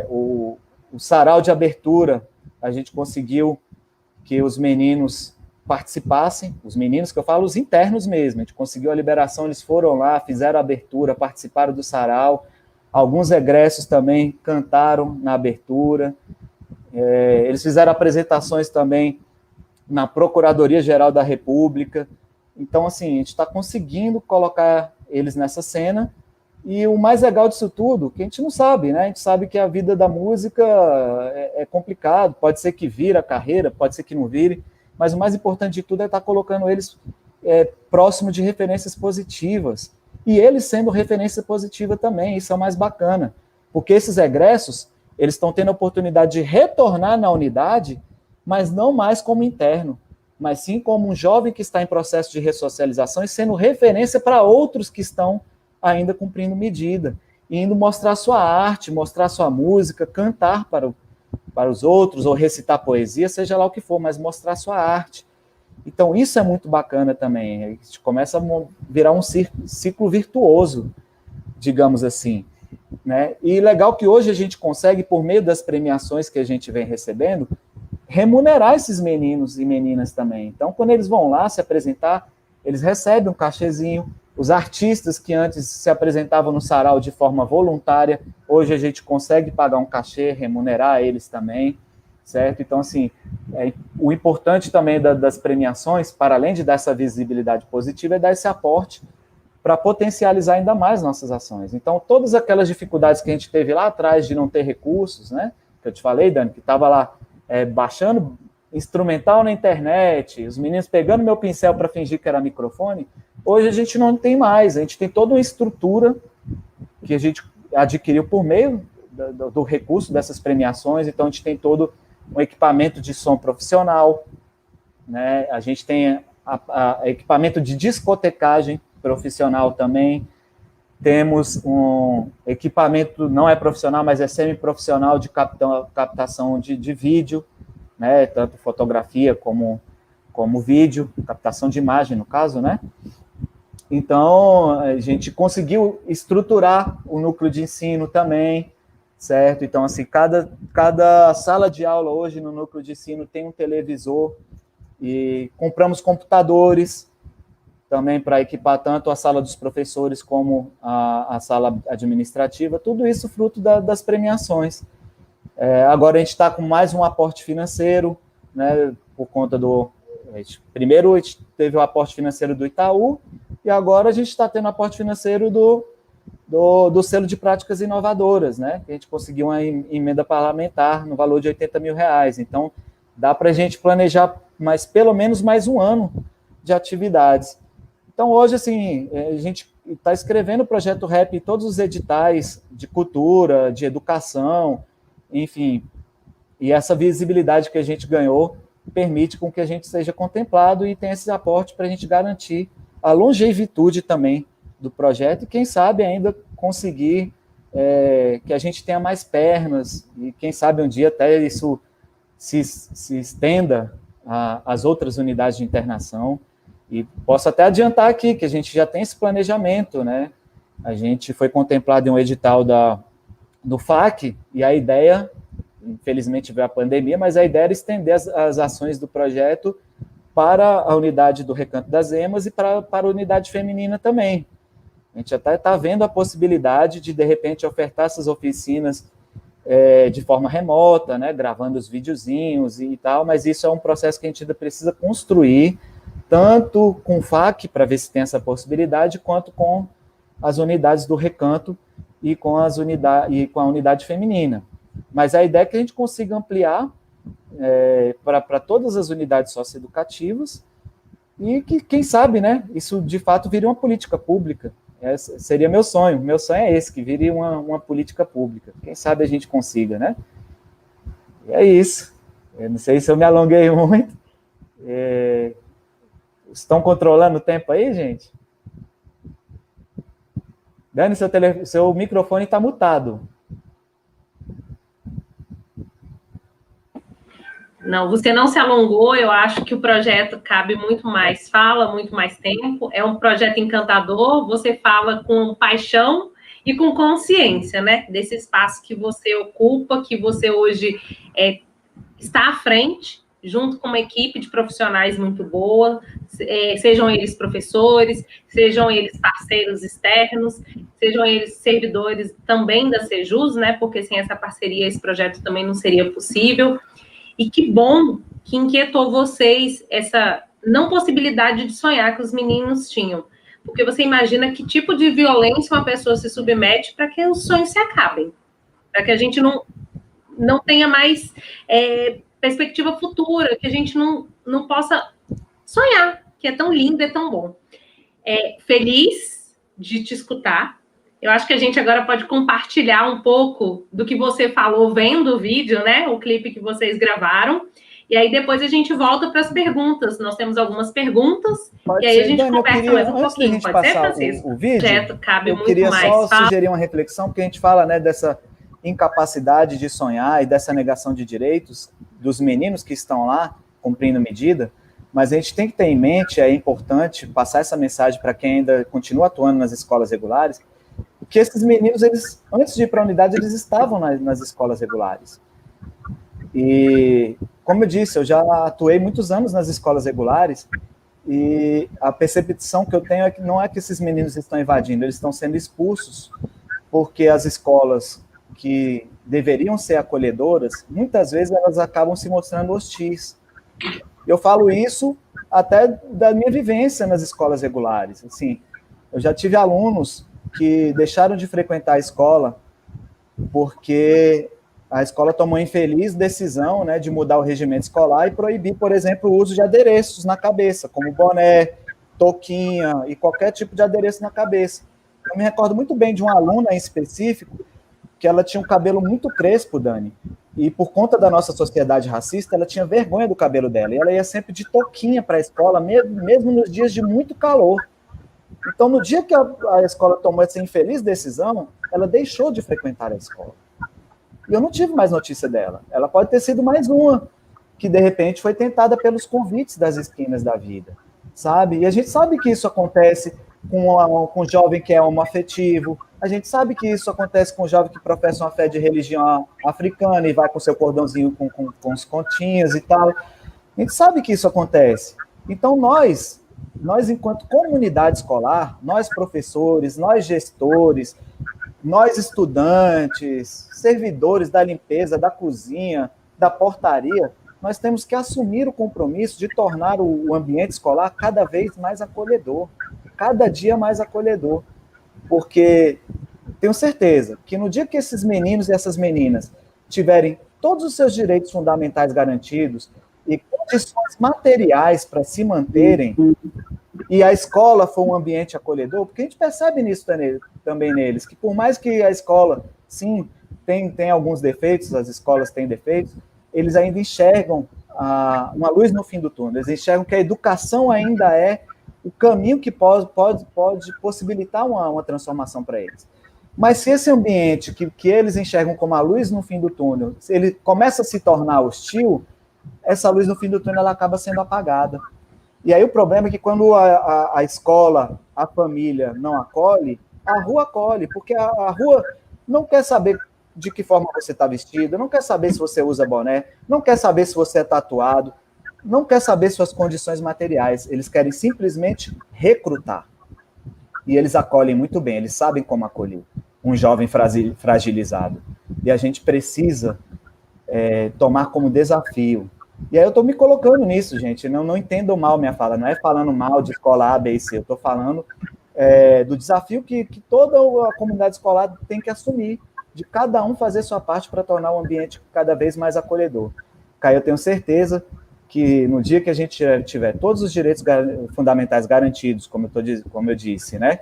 o sarau de abertura, a gente conseguiu que os meninos participassem, os meninos que eu falo, os internos mesmo, a gente conseguiu a liberação, eles foram lá, fizeram a abertura, participaram do sarau, alguns egressos também cantaram na abertura, eles fizeram apresentações também na Procuradoria-Geral da República. Então, assim, a gente está conseguindo colocar eles nessa cena, e o mais legal disso tudo, que a gente não sabe, né? A gente sabe que a vida da música é complicado, pode ser que vire a carreira, pode ser que não vire, mas o mais importante de tudo é estar colocando eles próximo de referências positivas, e eles sendo referência positiva também, isso é o mais bacana, porque esses egressos, eles estão tendo a oportunidade de retornar na unidade, mas não mais como interno, mas sim como um jovem que está em processo de ressocialização e sendo referência para outros que estão ainda cumprindo medida, e indo mostrar sua arte, mostrar sua música, cantar para os outros, ou recitar poesia, seja lá o que for, mas mostrar sua arte. Então, isso é muito bacana também, a gente começa a virar um ciclo virtuoso, digamos assim, né? E legal que hoje a gente consegue, por meio das premiações que a gente vem recebendo, remunerar esses meninos e meninas também. Então, quando eles vão lá se apresentar, eles recebem um cachezinho. Os artistas que antes se apresentavam no sarau de forma voluntária, hoje a gente consegue pagar um cachê, remunerar eles também, certo? Então, assim, o importante também das premiações, para além de dar essa visibilidade positiva, é dar esse aporte para potencializar ainda mais nossas ações. Então, todas aquelas dificuldades que a gente teve lá atrás de não ter recursos, né? Que eu te falei, Dani, que estava lá baixando instrumental na internet, os meninos pegando meu pincel para fingir que era microfone, hoje a gente não tem mais, a gente tem toda uma estrutura que a gente adquiriu por meio do recurso dessas premiações, então a gente tem todo um equipamento de som profissional, né? A gente tem equipamento de discotecagem profissional também, temos um equipamento, não é profissional, mas é semi-profissional de captação de vídeo, né, tanto fotografia como vídeo, captação de imagem, no caso, né? Então, a gente conseguiu estruturar o núcleo de ensino também, certo? Então, assim, cada sala de aula hoje no núcleo de ensino tem um televisor, e compramos computadores também para equipar tanto a sala dos professores como a sala administrativa, tudo isso fruto das premiações. Agora a gente está com mais um aporte financeiro, né, por conta primeiro a gente teve o aporte financeiro do Itaú, e agora a gente está tendo o aporte financeiro do selo de práticas inovadoras, né, que a gente conseguiu uma emenda parlamentar no valor de R$80 mil. Então, dá para a gente planejar pelo menos mais um ano de atividades. Então, hoje, assim, a gente está escrevendo o Projeto Rap em todos os editais de cultura, de educação, enfim, e essa visibilidade que a gente ganhou permite com que a gente seja contemplado e tenha esse aporte para a gente garantir a longevidade também do projeto e, quem sabe, ainda conseguir que a gente tenha mais pernas e, quem sabe, um dia até isso se estenda às outras unidades de internação. E posso até adiantar aqui que a gente já tem esse planejamento, né? A gente foi contemplado em um edital do FAC, e a ideia, infelizmente veio a pandemia, mas a ideia era estender as ações do projeto para a unidade do Recanto das Emas e para a unidade feminina também. A gente até está vendo a possibilidade de repente, ofertar essas oficinas de forma remota, né? Gravando os videozinhos e tal, mas isso é um processo que a gente ainda precisa construir, tanto com o FAC, para ver se tem essa possibilidade, quanto com as unidades do Recanto e com a unidade feminina. Mas a ideia é que a gente consiga ampliar para todas as unidades socioeducativas e que, quem sabe, né, isso de fato vire uma política pública, Seria meu sonho. Meu sonho é esse, que vire uma política pública. Quem sabe a gente consiga, né? E é isso. Eu não sei se eu me alonguei muito. Estão controlando o tempo aí, gente? Dani, seu microfone está mutado. Não, você não se alongou, eu acho que o projeto cabe muito mais fala, muito mais tempo, é um projeto encantador, você fala com paixão e com consciência, né, desse espaço que você ocupa, que você hoje está à frente, junto com uma equipe de profissionais muito boa, sejam eles professores, sejam eles parceiros externos, sejam eles servidores também da Sejus, né, porque sem essa parceria esse projeto também não seria possível. E que bom que inquietou vocês essa não possibilidade de sonhar que os meninos tinham. Porque você imagina que tipo de violência uma pessoa se submete para que os sonhos se acabem. Para que a gente não tenha mais perspectiva futura, que a gente não possa sonhar, que é tão lindo, é tão bom. Feliz de te escutar. Eu acho que a gente agora pode compartilhar um pouco do que você falou vendo o vídeo, né? O clipe que vocês gravaram. E aí depois a gente volta para as perguntas. Nós temos algumas perguntas. Pode e aí ser, a gente Dani, conversa mais um pouquinho. Antes da gente passar o vídeo, eu queria só sugerir uma reflexão, porque a gente fala, né, dessa incapacidade de sonhar e dessa negação de direitos dos meninos que estão lá cumprindo medida, mas a gente tem que ter em mente, é importante passar essa mensagem para quem ainda continua atuando nas escolas regulares, que esses meninos, eles, antes de ir para a unidade, eles estavam nas escolas regulares. E, como eu disse, eu já atuei muitos anos nas escolas regulares, e a percepção que eu tenho é que não é que esses meninos estão invadindo, eles estão sendo expulsos, porque as escolas que deveriam ser acolhedoras, muitas vezes elas acabam se mostrando hostis. Eu falo isso até da minha vivência nas escolas regulares. Assim, eu já tive alunos que deixaram de frequentar a escola porque a escola tomou a infeliz decisão, né, de mudar o regimento escolar e proibir, por exemplo, o uso de adereços na cabeça, como boné, touquinha e qualquer tipo de adereço na cabeça. Eu me recordo muito bem de uma aluna em específico que ela tinha um cabelo muito crespo, Dani, e por conta da nossa sociedade racista, ela tinha vergonha do cabelo dela, e ela ia sempre de touquinha para a escola, mesmo nos dias de muito calor. Então, no dia que a escola tomou essa infeliz decisão, ela deixou de frequentar a escola. E eu não tive mais notícia dela. Ela pode ter sido mais uma, que de repente foi tentada pelos convites das esquinas da vida, sabe? E a gente sabe que isso acontece com um jovem que é homoafetivo, a gente sabe que isso acontece com um jovem que professa uma fé de religião africana e vai com seu cordãozinho com os continhos e tal. A gente sabe que isso acontece. Então, nós, enquanto comunidade escolar, nós professores, nós gestores, nós estudantes, servidores da limpeza, da cozinha, da portaria, nós temos que assumir o compromisso de tornar o ambiente escolar cada vez mais acolhedor, cada dia mais acolhedor, porque tenho certeza que no dia que esses meninos e essas meninas tiverem todos os seus direitos fundamentais garantidos e condições materiais para se manterem, e a escola for um ambiente acolhedor, porque a gente percebe nisso também neles, que por mais que a escola, sim, tem alguns defeitos, as escolas têm defeitos, eles ainda enxergam uma luz no fim do túnel, eles enxergam que a educação ainda é o caminho que pode possibilitar uma transformação para eles. Mas se esse ambiente que eles enxergam como a luz no fim do túnel, se ele começa a se tornar hostil, essa luz no fim do túnel ela acaba sendo apagada. E aí o problema é que quando a escola, a família não acolhe, a rua acolhe, porque a rua não quer saber de que forma você está vestido, não quer saber se você usa boné, não quer saber se você é tatuado, não quer saber suas condições materiais, eles querem simplesmente recrutar. E eles acolhem muito bem, eles sabem como acolher um jovem fragilizado. E a gente precisa tomar como desafio. E aí eu estou me colocando nisso, gente, não entendam mal minha fala, não é falando mal de escola A, B e C, eu estou falando do desafio que toda a comunidade escolar tem que assumir, de cada um fazer sua parte para tornar o ambiente cada vez mais acolhedor. Caio, eu tenho certeza que no dia que a gente tiver todos os direitos fundamentais garantidos, como eu disse, né,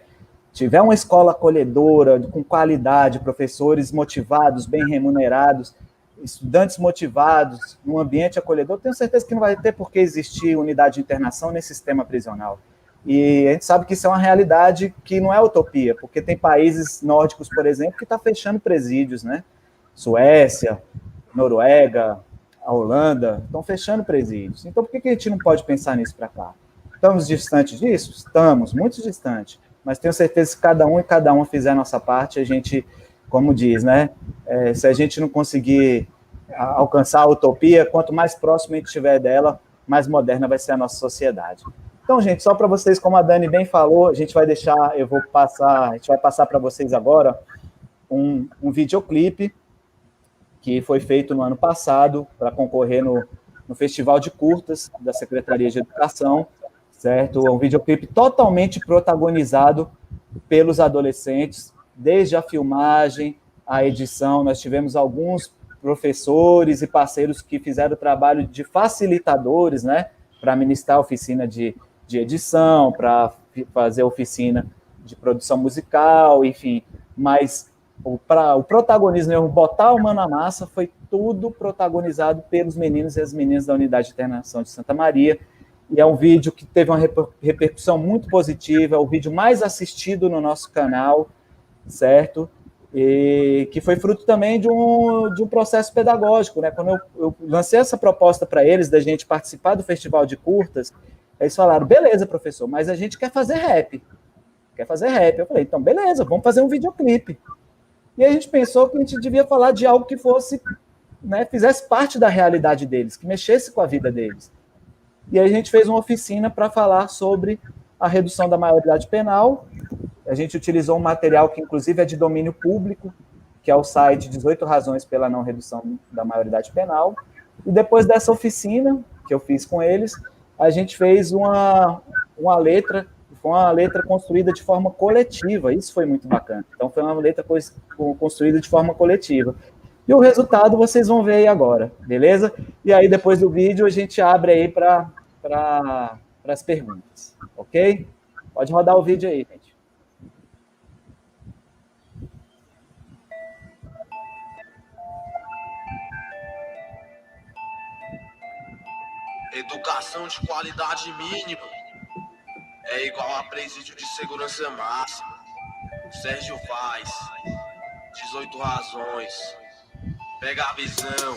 tiver uma escola acolhedora, com qualidade, professores motivados, bem remunerados, estudantes motivados, num ambiente acolhedor, tenho certeza que não vai ter por que existir unidade de internação nesse sistema prisional. E a gente sabe que isso é uma realidade que não é utopia, porque tem países nórdicos, por exemplo, que estão fechando presídios, né? Suécia, Noruega, a Holanda, estão fechando presídios. Então, por que a gente não pode pensar nisso para cá? Estamos distantes disso? Estamos, muito distantes. Mas tenho certeza que cada um fizer a nossa parte, a gente, como diz, né? Se a gente não conseguir alcançar a utopia, quanto mais próximo a gente estiver dela, mais moderna vai ser a nossa sociedade. Então, gente, só para vocês, como a Dani bem falou, a gente vai passar para vocês agora um videoclipe que foi feito no ano passado para concorrer no Festival de Curtas da Secretaria de Educação, certo? É um videoclipe totalmente protagonizado pelos adolescentes, desde a filmagem, a edição. Nós tivemos alguns professores e parceiros que fizeram o trabalho de facilitadores, né? Para ministrar oficina de edição, para fazer oficina de produção musical, enfim. Mas o protagonismo, botar a mão na massa, foi tudo protagonizado pelos meninos e as meninas da Unidade de Internação de Santa Maria. E é um vídeo que teve uma repercussão muito positiva, é o vídeo mais assistido no nosso canal, certo? E que foi fruto também de um processo pedagógico, né? Quando eu lancei essa proposta para eles, da gente participar do Festival de Curtas, eles falaram, beleza, professor, mas a gente quer fazer rap. Eu falei, então, beleza, vamos fazer um videoclipe. E a gente pensou que a gente devia falar de algo que fosse, né, fizesse parte da realidade deles, que mexesse com a vida deles. E aí a gente fez uma oficina para falar sobre a redução da maioridade penal. A gente utilizou um material que, inclusive, é de domínio público, que é o site 18 Razões pela Não Redução da Maioridade Penal. E depois dessa oficina, que eu fiz com eles, a gente fez uma letra, foi uma letra construída de forma coletiva. Isso foi muito bacana. Então, foi uma letra construída de forma coletiva. E o resultado vocês vão ver aí agora, beleza? E aí, depois do vídeo, a gente abre aí para as perguntas, ok? Pode rodar o vídeo aí, gente. Educação de qualidade mínima é igual a presídio de segurança máxima. Sérgio Vaz, 18 razões. Pega a visão.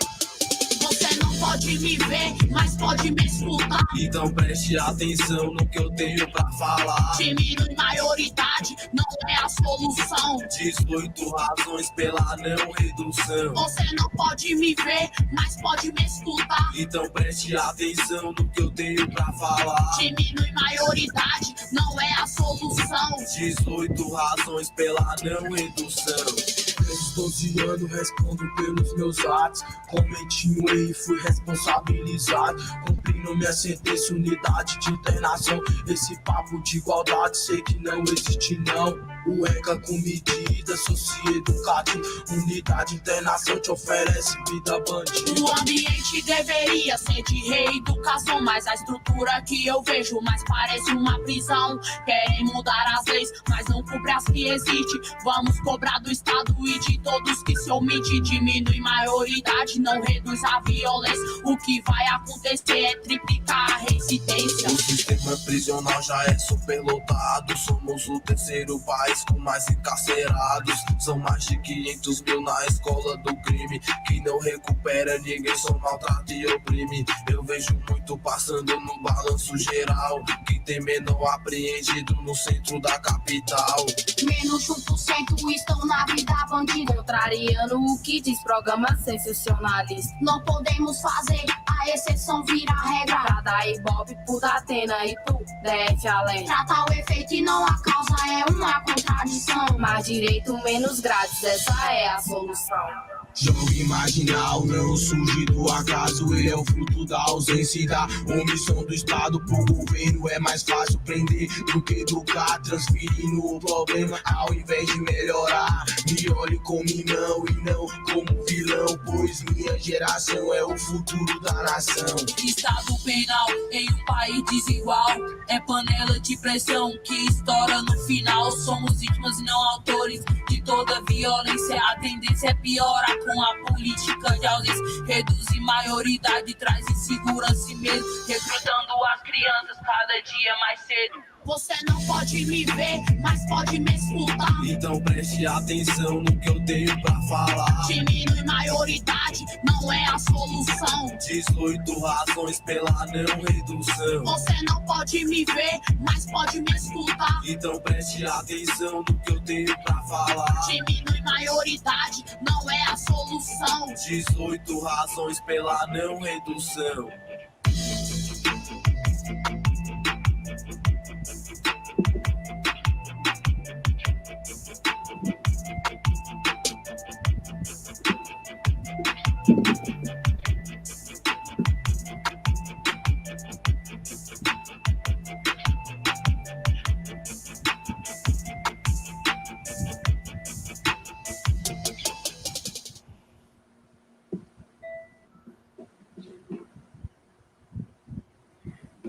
Você não pode me ver, mas pode me escutar. Então preste atenção no que eu tenho pra falar. Diminui maioridade, não é a solução. 18 razões pela não redução. Você não pode me ver, mas pode me escutar. Então preste atenção no que eu tenho pra falar. Diminui maioridade, não é a solução. 18 razões pela não redução. Aos 12 anos respondo pelos meus atos. Cometi um erro e fui responsabilizado. Cumprindo minha sentença, unidade de internação. Esse papo de igualdade sei que não existe não. O ECA com medida socioeducativa. Unidade de internação te oferece vida bandida. O ambiente deveria ser de reeducação, mas a estrutura que eu vejo mais parece uma prisão. Querem mudar as leis, mas não cumpre as que existem. Vamos cobrar do Estado e de todos que se omite. Diminui maioridade, não reduz a violência. O que vai acontecer é triplicar a residência. O sistema prisional já é superlotado. Somos o terceiro país com mais encarcerados. São mais de 500 mil na escola do crime, que não recupera ninguém, só maltrata e oprime. Eu vejo muito passando no balanço geral. Quem tem menor apreendido no centro da capital. Menos de 1% estão na vida bandida, contrariando o que diz programa sensacionalista. Não podemos fazer a exceção virar regra. Pra dar ibope pro Datena e pro DF além. Tratar o efeito e não a causa é uma contradição. Mais direito, menos grátis, essa é a solução. Jogo imaginal não surge do acaso, ele é o fruto da ausência e da omissão do Estado. Pro governo é mais fácil prender do que educar, transferindo o problema ao invés de melhorar. Me olhe como irmão e não como vilão, pois minha geração é o futuro da nação. Estado penal em um país desigual é panela de pressão que estoura no final. Somos vítimas e não autores de toda violência. A tendência é piorar com a política de ausência. Reduzir maioridade, traz insegurança e medo, recrutando as crianças cada dia mais cedo. Você não pode me ver, mas pode me escutar. Então preste atenção no que eu tenho pra falar. Diminui maioridade, não é a solução. 18 razões pela não redução. Você não pode me ver, mas pode me escutar. Então preste atenção no que eu tenho pra falar. Diminui maioridade, não é a solução. 18 razões pela não redução.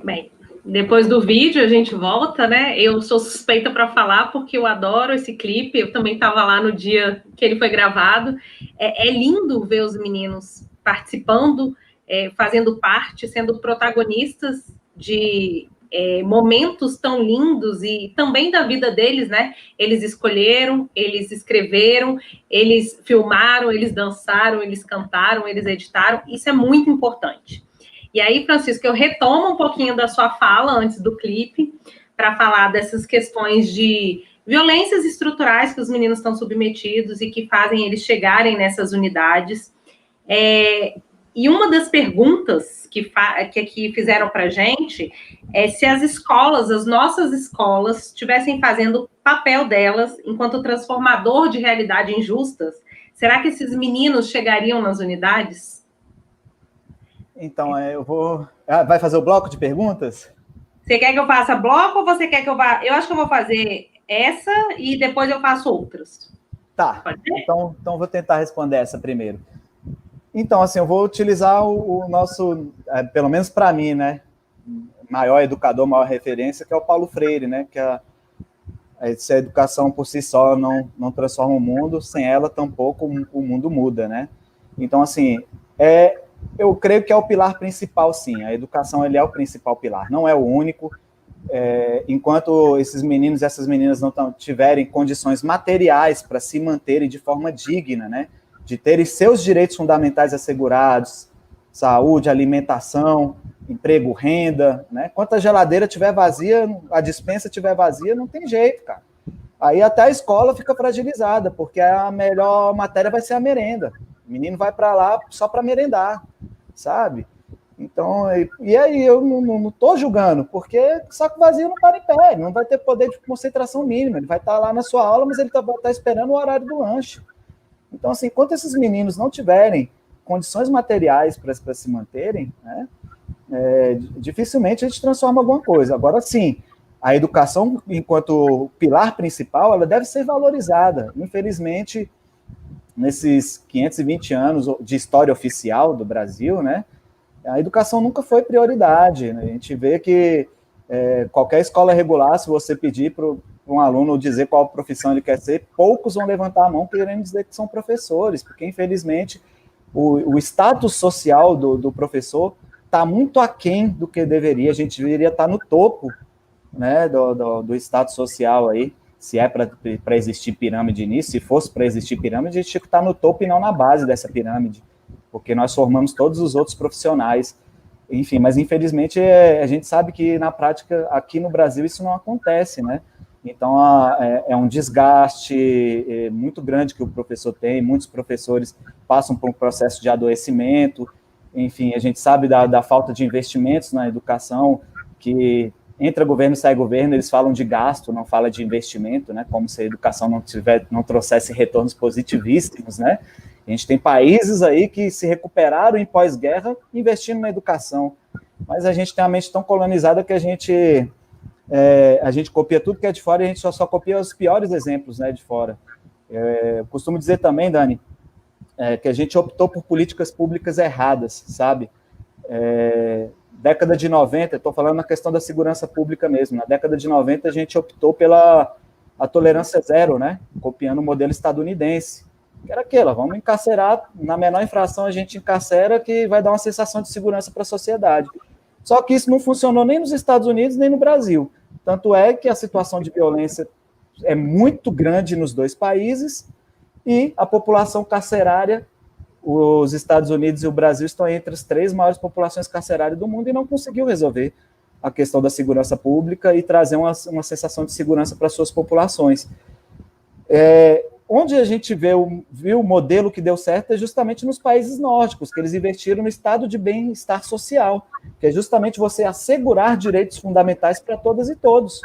Bem, depois do vídeo a gente volta, né? Eu sou suspeita para falar porque eu adoro esse clipe. Eu também estava lá no dia que ele foi gravado. É lindo ver os meninos participando, fazendo parte, sendo protagonistas de momentos tão lindos e também da vida deles, né? Eles escolheram, eles escreveram, eles filmaram, eles dançaram, eles cantaram, eles editaram. Isso é muito importante. E aí, Francisco, eu retomo um pouquinho da sua fala antes do clipe para falar dessas questões de violências estruturais que os meninos estão submetidos e que fazem eles chegarem nessas unidades. E uma das perguntas que aqui fizeram para a gente é se as escolas, as nossas escolas, estivessem fazendo o papel delas enquanto transformador de realidade injustas, será que esses meninos chegariam nas unidades? Então, eu vou... vai fazer o bloco de perguntas? Você quer que eu faça bloco ou você quer que eu vá... Eu acho que eu vou fazer essa e depois eu faço outras. Tá, então vou tentar responder essa primeiro. Então, assim, eu vou utilizar o nosso, pelo menos para mim, né, maior educador, maior referência, que é o Paulo Freire, né, que se a educação por si só não transforma o mundo, sem ela tampouco o mundo muda, né. Então, assim, eu creio que é o pilar principal, sim. A educação ele é o principal pilar, não é o único. Enquanto esses meninos e essas meninas não tiverem condições materiais para se manterem de forma digna, né, de terem seus direitos fundamentais assegurados, saúde, alimentação, emprego, renda, né? Enquanto a geladeira estiver vazia, a despensa estiver vazia, não tem jeito, cara. Aí até a escola fica fragilizada, porque a melhor matéria vai ser a merenda. O menino vai para lá só para merendar, sabe? Então, e aí eu não estou julgando, porque saco vazio não para em pé, não vai ter poder de concentração mínima, ele vai estar lá na sua aula, mas ele vai estar esperando o horário do lanche. Então, assim, enquanto esses meninos não tiverem condições materiais para se manterem, né, dificilmente a gente transforma alguma coisa. Agora, sim, a educação, enquanto pilar principal, ela deve ser valorizada. Infelizmente, nesses 520 anos de história oficial do Brasil, né, a educação nunca foi prioridade. Né? A gente vê que qualquer escola regular, se você pedir para um aluno dizer qual profissão ele quer ser, poucos vão levantar a mão querendo dizer que são professores, porque, infelizmente, o status social do professor está muito aquém do que deveria. A gente deveria estar no topo, né, do status social aí, se é para existir pirâmide nisso, se fosse para existir pirâmide, a gente tinha que estar no topo e não na base dessa pirâmide, porque nós formamos todos os outros profissionais. Enfim, mas infelizmente a gente sabe que na prática aqui no Brasil isso não acontece, né? Então é um desgaste muito grande que o professor tem, muitos professores passam por um processo de adoecimento, enfim, a gente sabe da falta de investimentos na educação, que entra governo, sai governo, eles falam de gasto, não fala de investimento, né? Como se a educação não trouxesse retornos positivíssimos, né? A gente tem países aí que se recuperaram em pós-guerra investindo na educação, mas a gente tem a mente tão colonizada que a gente copia tudo que é de fora e a gente só copia os piores exemplos, né, de fora. Eu costumo dizer também, Dani, que a gente optou por políticas públicas erradas, sabe? Década de 90, estou falando na questão da segurança pública mesmo, na década de 90 a gente optou pela tolerância zero, né? Copiando o modelo estadunidense, que era aquela, vamos encarcerar, na menor infração a gente encarcera, que vai dar uma sensação de segurança para a sociedade. Só que isso não funcionou nem nos Estados Unidos, nem no Brasil. Tanto é que a situação de violência é muito grande nos dois países e a população carcerária, os Estados Unidos e o Brasil estão entre as 3 maiores populações carcerárias do mundo e não conseguiu resolver a questão da segurança pública e trazer uma sensação de segurança para suas populações. Onde a gente viu o modelo que deu certo é justamente nos países nórdicos, que eles investiram no estado de bem-estar social, que é justamente você assegurar direitos fundamentais para todas e todos,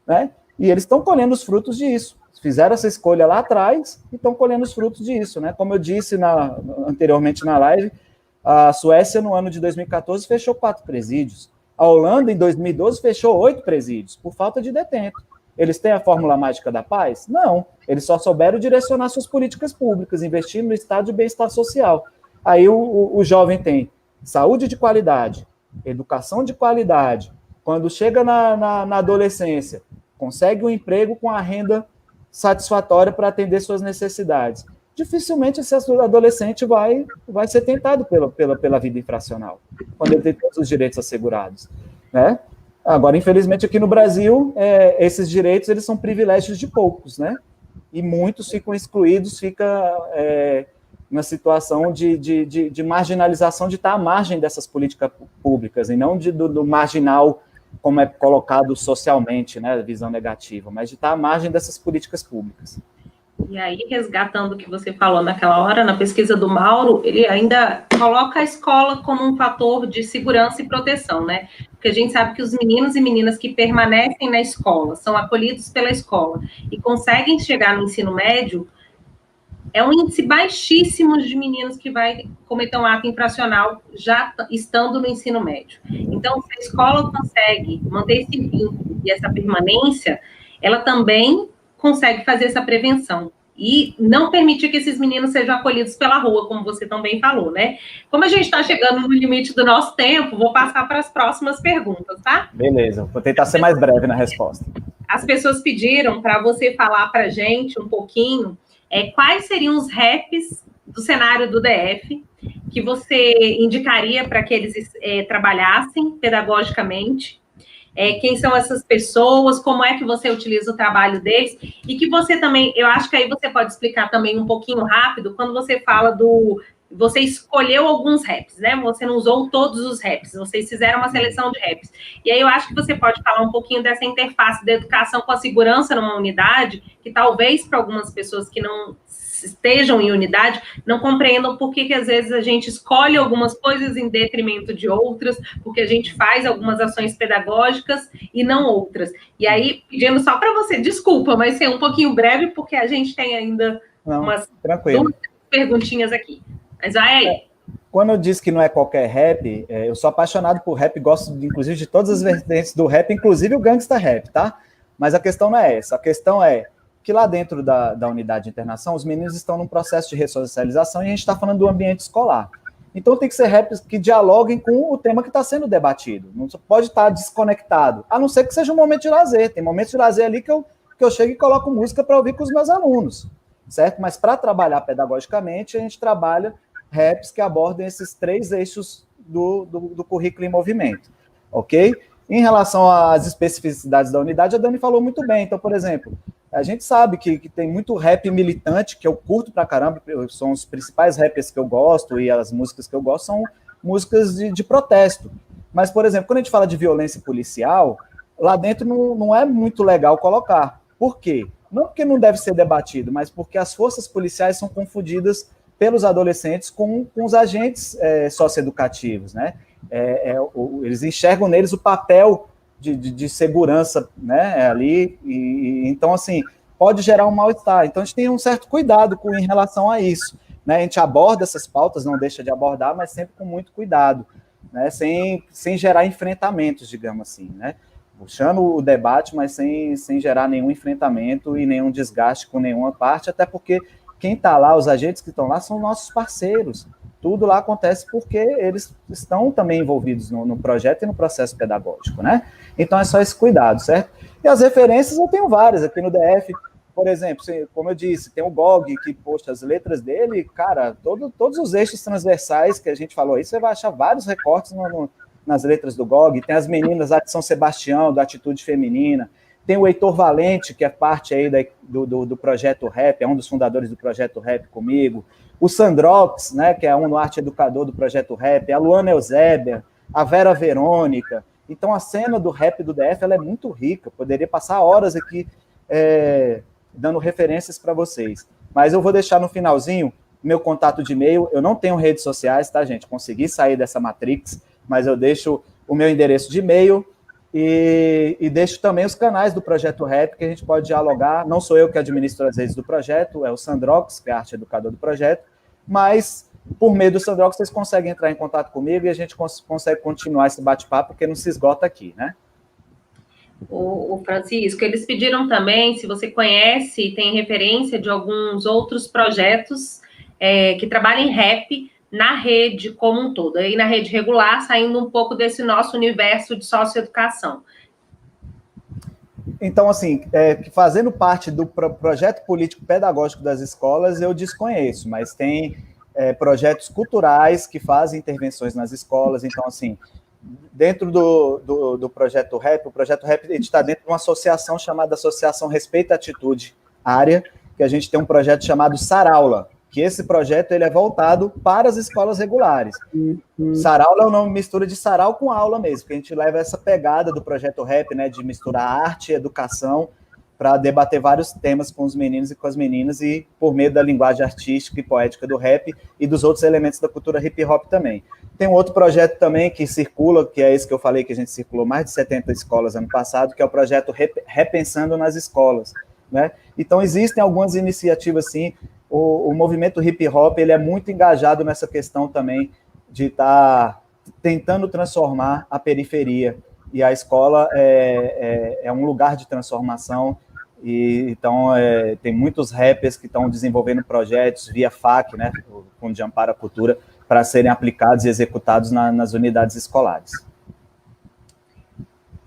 né? E eles estão colhendo os frutos disso. Fizeram essa escolha lá atrás e estão colhendo os frutos disso, né? Como eu disse anteriormente na live, a Suécia, no ano de 2014, fechou 4 presídios. A Holanda, em 2012, fechou 8 presídios, por falta de detento. Eles têm a fórmula mágica da paz? Não. Eles só souberam direcionar suas políticas públicas, investindo no estado de bem-estar social. Aí o jovem tem saúde de qualidade, educação de qualidade. Quando chega na adolescência, consegue um emprego com a renda satisfatória para atender suas necessidades. Dificilmente esse adolescente vai ser tentado pela vida infracional, quando ele tem todos os direitos assegurados, né? Agora, infelizmente, aqui no Brasil, esses direitos eles são privilégios de poucos, né? E muitos ficam excluídos, na situação de marginalização, de estar à margem dessas políticas públicas, e não do marginal, como é colocado socialmente, né, visão negativa, mas de estar à margem dessas políticas públicas. E aí, resgatando o que você falou naquela hora, na pesquisa do Mauro, ele ainda coloca a escola como um fator de segurança e proteção, né? Porque a gente sabe que os meninos e meninas que permanecem na escola, são acolhidos pela escola e conseguem chegar no ensino médio, é um índice baixíssimo de meninos que vai cometer um ato infracional já estando no ensino médio. Então, se a escola consegue manter esse vínculo e essa permanência, ela também consegue fazer essa prevenção e não permitir que esses meninos sejam acolhidos pela rua, como você também falou, né? Como a gente está chegando no limite do nosso tempo, vou passar para as próximas perguntas, tá? Beleza, vou tentar ser mais breve na resposta. As pessoas pediram para você falar para a gente um pouquinho quais seriam os raps do cenário do DF que você indicaria para que eles trabalhassem pedagogicamente. Quem são essas pessoas, como é que você utiliza o trabalho deles, e que você também, eu acho que aí você pode explicar também um pouquinho rápido, quando você fala você escolheu alguns raps, né, você não usou todos os raps, vocês fizeram uma seleção de raps, e aí eu acho que você pode falar um pouquinho dessa interface da educação com a segurança numa unidade, que talvez para algumas pessoas que não estejam em unidade, não compreendam por que às vezes a gente escolhe algumas coisas em detrimento de outras, porque a gente faz algumas ações pedagógicas e não outras. E aí, pedindo só para você, desculpa, mas ser um pouquinho breve, porque a gente tem ainda umas 2 perguntinhas aqui. Mas vai aí. Quando eu disse que não é qualquer rap, eu sou apaixonado por rap, gosto, inclusive, de todas as vertentes do rap, inclusive o gangsta rap, tá? Mas a questão não é essa, a questão é que lá dentro da unidade de internação, os meninos estão num processo de ressocialização e a gente está falando do ambiente escolar. Então tem que ser raps que dialoguem com o tema que está sendo debatido. Não pode estar desconectado, a não ser que seja um momento de lazer. Tem momentos de lazer ali que eu chego e coloco música para ouvir com os meus alunos, certo? Mas para trabalhar pedagogicamente, a gente trabalha raps que abordem esses 3 eixos do currículo em movimento, ok? Em relação às especificidades da unidade, a Dani falou muito bem. Então, por exemplo, a gente sabe que tem muito rap militante, que eu curto pra caramba, são os principais rappers que eu gosto, e as músicas que eu gosto são músicas de protesto. Mas, por exemplo, quando a gente fala de violência policial, lá dentro não é muito legal colocar. Por quê? Não porque não deve ser debatido, mas porque as forças policiais são confundidas pelos adolescentes com os agentes socioeducativos, né? Eles enxergam neles o papel de segurança, né, ali, e então, assim, pode gerar um mal-estar. Então, a gente tem um certo cuidado em relação a isso. né? A gente aborda essas pautas, não deixa de abordar, mas sempre com muito cuidado, né? Sem gerar enfrentamentos, digamos assim, né? Puxando o debate, mas sem gerar nenhum enfrentamento e nenhum desgaste com nenhuma parte, até porque quem está lá, os agentes que estão lá, são nossos parceiros. Tudo lá acontece porque eles estão também envolvidos no projeto e no processo pedagógico, né? Então é só esse cuidado, certo? E as referências eu tenho várias aqui no DF, por exemplo, como eu disse, tem o GOG, que, poxa, as letras dele, cara, todos os eixos transversais que a gente falou aí, você vai achar vários recortes nas letras do GOG. Tem as meninas lá de São Sebastião, da Atitude Feminina, tem o Heitor Valente, que é parte aí do Projeto Rap, é um dos fundadores do Projeto Rap comigo, o Sandrox, né, que é um arte educador do Projeto Rap, a Luana Eusébia, a Vera Verônica. Então a cena do rap do DF ela é muito rica, poderia passar horas aqui dando referências para vocês. Mas eu vou deixar no finalzinho meu contato de e-mail. Eu não tenho redes sociais, tá, gente? Consegui sair dessa matrix, mas eu deixo o meu endereço de e-mail e deixo também os canais do Projeto Rap, que a gente pode dialogar. Não sou eu que administro as redes do projeto, é o Sandrox, que é arte educador do projeto, mas por meio do Sandrox vocês conseguem entrar em contato comigo e a gente consegue continuar esse bate-papo, porque não se esgota aqui, né? O Francisco, eles pediram também, se você conhece, tem referência de alguns outros projetos que trabalham em rap na rede como um todo, aí na rede regular, saindo um pouco desse nosso universo de socioeducação. Então, assim, fazendo parte do projeto político-pedagógico das escolas, eu desconheço, mas tem projetos culturais que fazem intervenções nas escolas. Então, assim, dentro do Projeto Rap, o Projeto Rap está dentro de uma associação chamada Associação Respeito e Atitude Área, que a gente tem um projeto chamado Saraula, que esse projeto ele é voltado para as escolas regulares. Saraula é uma mistura de sarau com aula mesmo, que a gente leva essa pegada do Projeto Rap, né, de misturar arte e educação, para debater vários temas com os meninos e com as meninas, e por meio da linguagem artística e poética do rap e dos outros elementos da cultura hip-hop também. Tem um outro projeto também que circula, que é esse que eu falei, que a gente circulou mais de 70 escolas ano passado, que é o projeto Repensando nas Escolas, né? Então, existem algumas iniciativas, sim. O movimento hip-hop ele é muito engajado nessa questão também de estar tentando transformar a periferia, e a escola é um lugar de transformação. E então tem muitos rappers que estão desenvolvendo projetos via FAC, né, o Fundo de Amparo à Cultura, para serem aplicados e executados nas unidades escolares.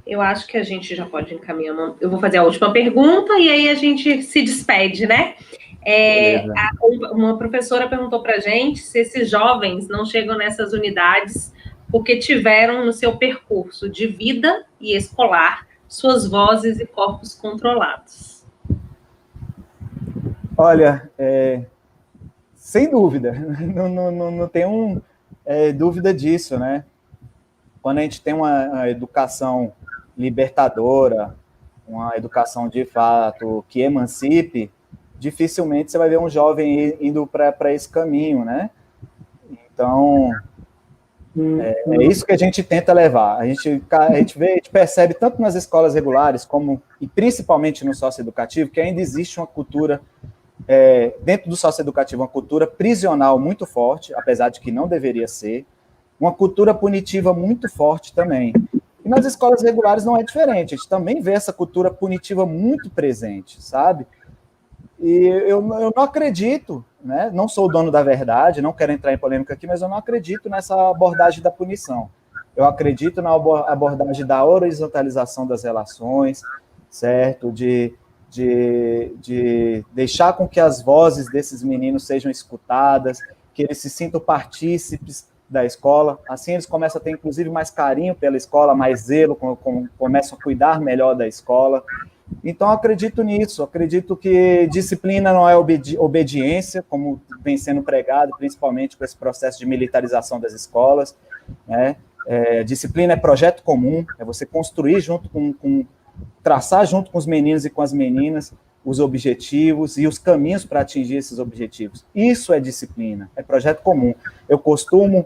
Eu acho que a gente já pode encaminhar. Eu vou fazer a última pergunta e aí a gente se despede, né? Uma professora perguntou para a gente se esses jovens não chegam nessas unidades porque tiveram no seu percurso de vida e escolar suas vozes e corpos controlados. Olha, sem dúvida, não tenho dúvida disso, né? Quando a gente tem uma educação libertadora, uma educação de fato que emancipe, dificilmente você vai ver um jovem indo para esse caminho, né? Então, é isso que a gente tenta levar. A gente percebe tanto nas escolas regulares como e principalmente no socioeducativo que ainda existe uma cultura dentro do socioeducativo, uma cultura prisional muito forte, apesar de que não deveria ser, uma cultura punitiva muito forte também. E nas escolas regulares não é diferente. A gente também vê essa cultura punitiva muito presente, sabe? E eu não acredito, né? Não sou o dono da verdade, não quero entrar em polêmica aqui, mas eu não acredito nessa abordagem da punição. Eu acredito na abordagem da horizontalização das relações, certo? De deixar com que as vozes desses meninos sejam escutadas, que eles se sintam partícipes da escola. Assim eles começam a ter, inclusive, mais carinho pela escola, mais zelo, começam a cuidar melhor da escola. Então, acredito nisso, acredito que disciplina não é obediência, como vem sendo pregado, principalmente com esse processo de militarização das escolas, né? Disciplina é projeto comum, é você construir junto traçar junto com os meninos e com as meninas os objetivos e os caminhos para atingir esses objetivos. Isso é disciplina, é projeto comum. Eu costumo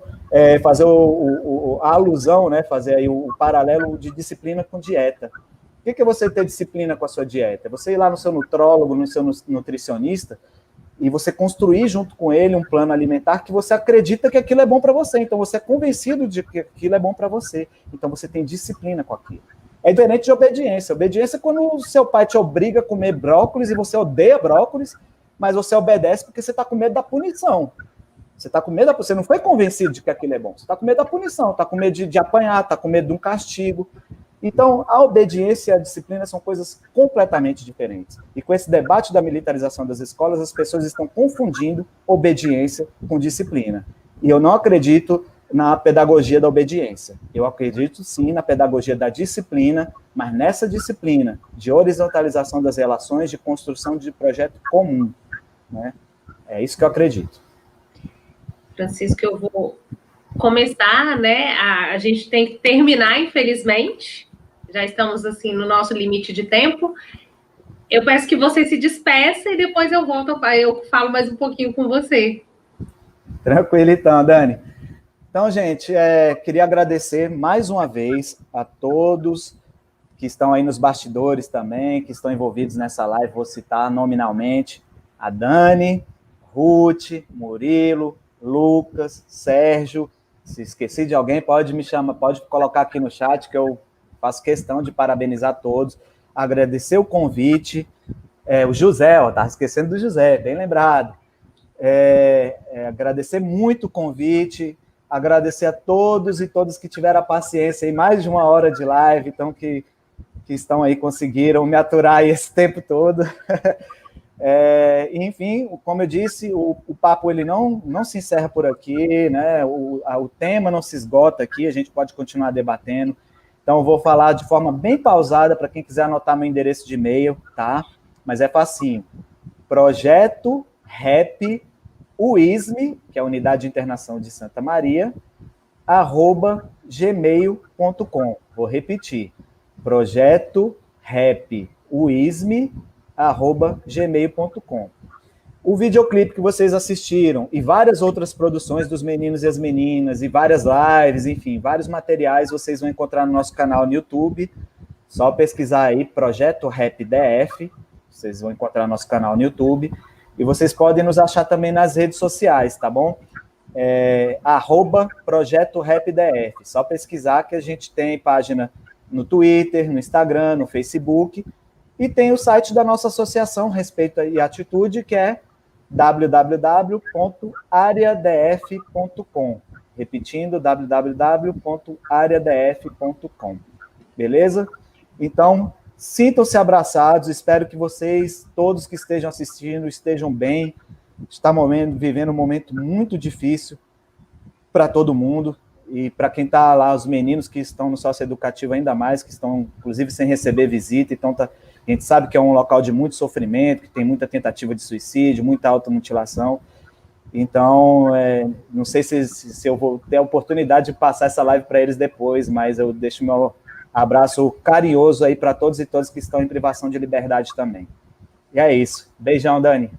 fazer a alusão, né, fazer aí o paralelo de disciplina com dieta. O que é você ter disciplina com a sua dieta? Você ir lá no seu nutrólogo, no seu nutricionista, e você construir junto com ele um plano alimentar que você acredita que aquilo é bom para você. Então, você é convencido de que aquilo é bom para você. Então, você tem disciplina com aquilo. É diferente de obediência. Obediência é quando o seu pai te obriga a comer brócolis e você odeia brócolis, mas você obedece porque você está com medo da punição. Você está com medo, você não foi convencido de que aquilo é bom. Você está com medo da punição, está com medo de apanhar, está com medo de um castigo. Então, a obediência e a disciplina são coisas completamente diferentes. E com esse debate da militarização das escolas, as pessoas estão confundindo obediência com disciplina. E eu não acredito na pedagogia da obediência. Eu acredito, sim, na pedagogia da disciplina, mas nessa disciplina de horizontalização das relações, de construção de projeto comum. Né? É isso que eu acredito. Francisco, eu vou começar, né? A gente tem que terminar, infelizmente. Já estamos, assim, no nosso limite de tempo. Eu peço que você se despeça e depois eu volto, eu falo mais um pouquinho com você. Tranquilo, então, Dani. Então, gente, queria agradecer mais uma vez a todos que estão aí nos bastidores também, que estão envolvidos nessa live. Vou citar nominalmente a Dani, Ruth, Murilo, Lucas, Sérgio. Se esqueci de alguém, pode me chamar, pode colocar aqui no chat, que eu faço questão de parabenizar todos. Agradecer o convite. O José, estava esquecendo do José, bem lembrado. Agradecer muito o convite. Agradecer a todos e todas que tiveram a paciência em mais de 1 hora de live, então que estão aí, conseguiram me aturar aí esse tempo todo. Enfim, como eu disse, o papo ele não se encerra por aqui, né? O tema não se esgota aqui, a gente pode continuar debatendo. Então, eu vou falar de forma bem pausada para quem quiser anotar meu endereço de e-mail, tá? Mas é facinho. Projeto Rap UISME, que é a Unidade de Internação de Santa Maria, @gmail.com. Vou repetir. Projeto Rap UISME, @gmail.com. O videoclipe que vocês assistiram e várias outras produções dos meninos e as meninas e várias lives, enfim, vários materiais vocês vão encontrar no nosso canal no YouTube. Só pesquisar aí Projeto Rap DF, vocês vão encontrar nosso canal no YouTube. E vocês podem nos achar também nas redes sociais, tá bom? @Projeto Rap DF. Só pesquisar que a gente tem página no Twitter, no Instagram, no Facebook. E tem o site da nossa associação Respeito e Atitude, que é www.areadf.com. Repetindo, www.areadf.com. Beleza? Então, sintam-se abraçados, espero que vocês, todos que estejam assistindo, estejam bem. Está vivendo um momento muito difícil para todo mundo, e para quem está lá, os meninos que estão no socioeducativo ainda mais, que estão, inclusive, sem receber visita, então a gente sabe que é um local de muito sofrimento, que tem muita tentativa de suicídio, muita automutilação. Então, não sei se eu vou ter a oportunidade de passar essa live para eles depois, mas eu deixo meu abraço carinhoso aí para todos e todas que estão em privação de liberdade também. E é isso. Beijão, Dani.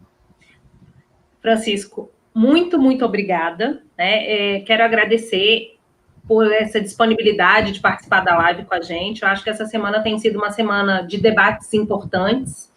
Francisco, muito, muito obrigada. Né? Quero agradecer por essa disponibilidade de participar da live com a gente. Eu acho que essa semana tem sido uma semana de debates importantes.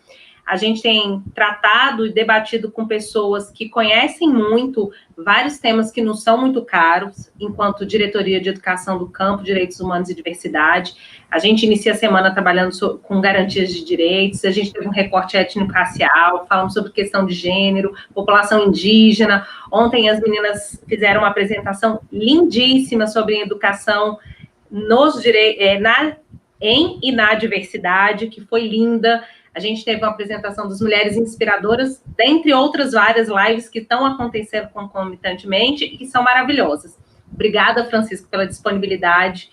A gente tem tratado e debatido com pessoas que conhecem muito vários temas que nos são muito caros, enquanto Diretoria de Educação do Campo, Direitos Humanos e Diversidade. A gente inicia a semana trabalhando com garantias de direitos, a gente teve um recorte étnico-racial, falamos sobre questão de gênero, população indígena. Ontem as meninas fizeram uma apresentação lindíssima sobre educação em e na diversidade, que foi linda. A gente teve uma apresentação das mulheres inspiradoras, dentre outras várias lives que estão acontecendo concomitantemente e que são maravilhosas. Obrigada, Francisco, pela disponibilidade.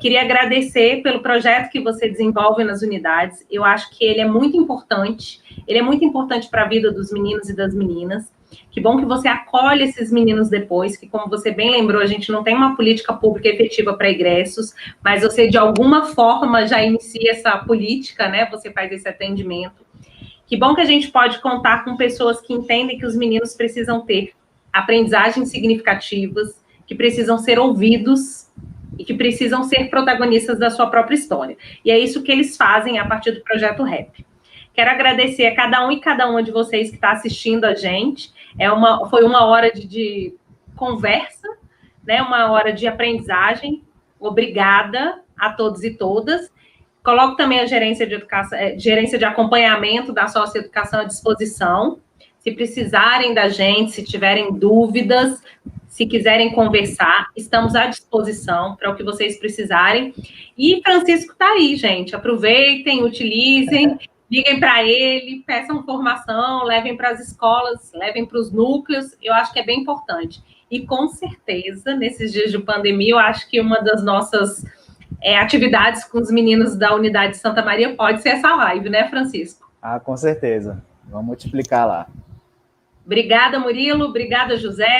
Queria agradecer pelo projeto que você desenvolve nas unidades. Eu acho que ele é muito importante. Ele é muito importante para a vida dos meninos e das meninas. Que bom que você acolhe esses meninos depois, que, como você bem lembrou, a gente não tem uma política pública efetiva para egressos, mas você, de alguma forma, já inicia essa política, né? Você faz esse atendimento. Que bom que a gente pode contar com pessoas que entendem que os meninos precisam ter aprendizagens significativas, que precisam ser ouvidos e que precisam ser protagonistas da sua própria história. E é isso que eles fazem a partir do Projeto Rap. Quero agradecer a cada um e cada uma de vocês que está assistindo a gente. Foi uma hora de conversa, né? Uma hora de aprendizagem. Obrigada a todos e todas. Coloco também a gerência de acompanhamento da socioeducação à disposição. Se precisarem da gente, se tiverem dúvidas, se quiserem conversar, estamos à disposição para o que vocês precisarem. E Francisco está aí, gente. Aproveitem, utilizem, liguem para ele, peçam formação, levem para as escolas, levem para os núcleos. Eu acho que é bem importante. E, com certeza, nesses dias de pandemia, eu acho que uma das nossas atividades com os meninos da Unidade de Santa Maria pode ser essa live, né, Francisco? Ah, com certeza. Vamos multiplicar lá. Obrigada, Murilo. Obrigada, José.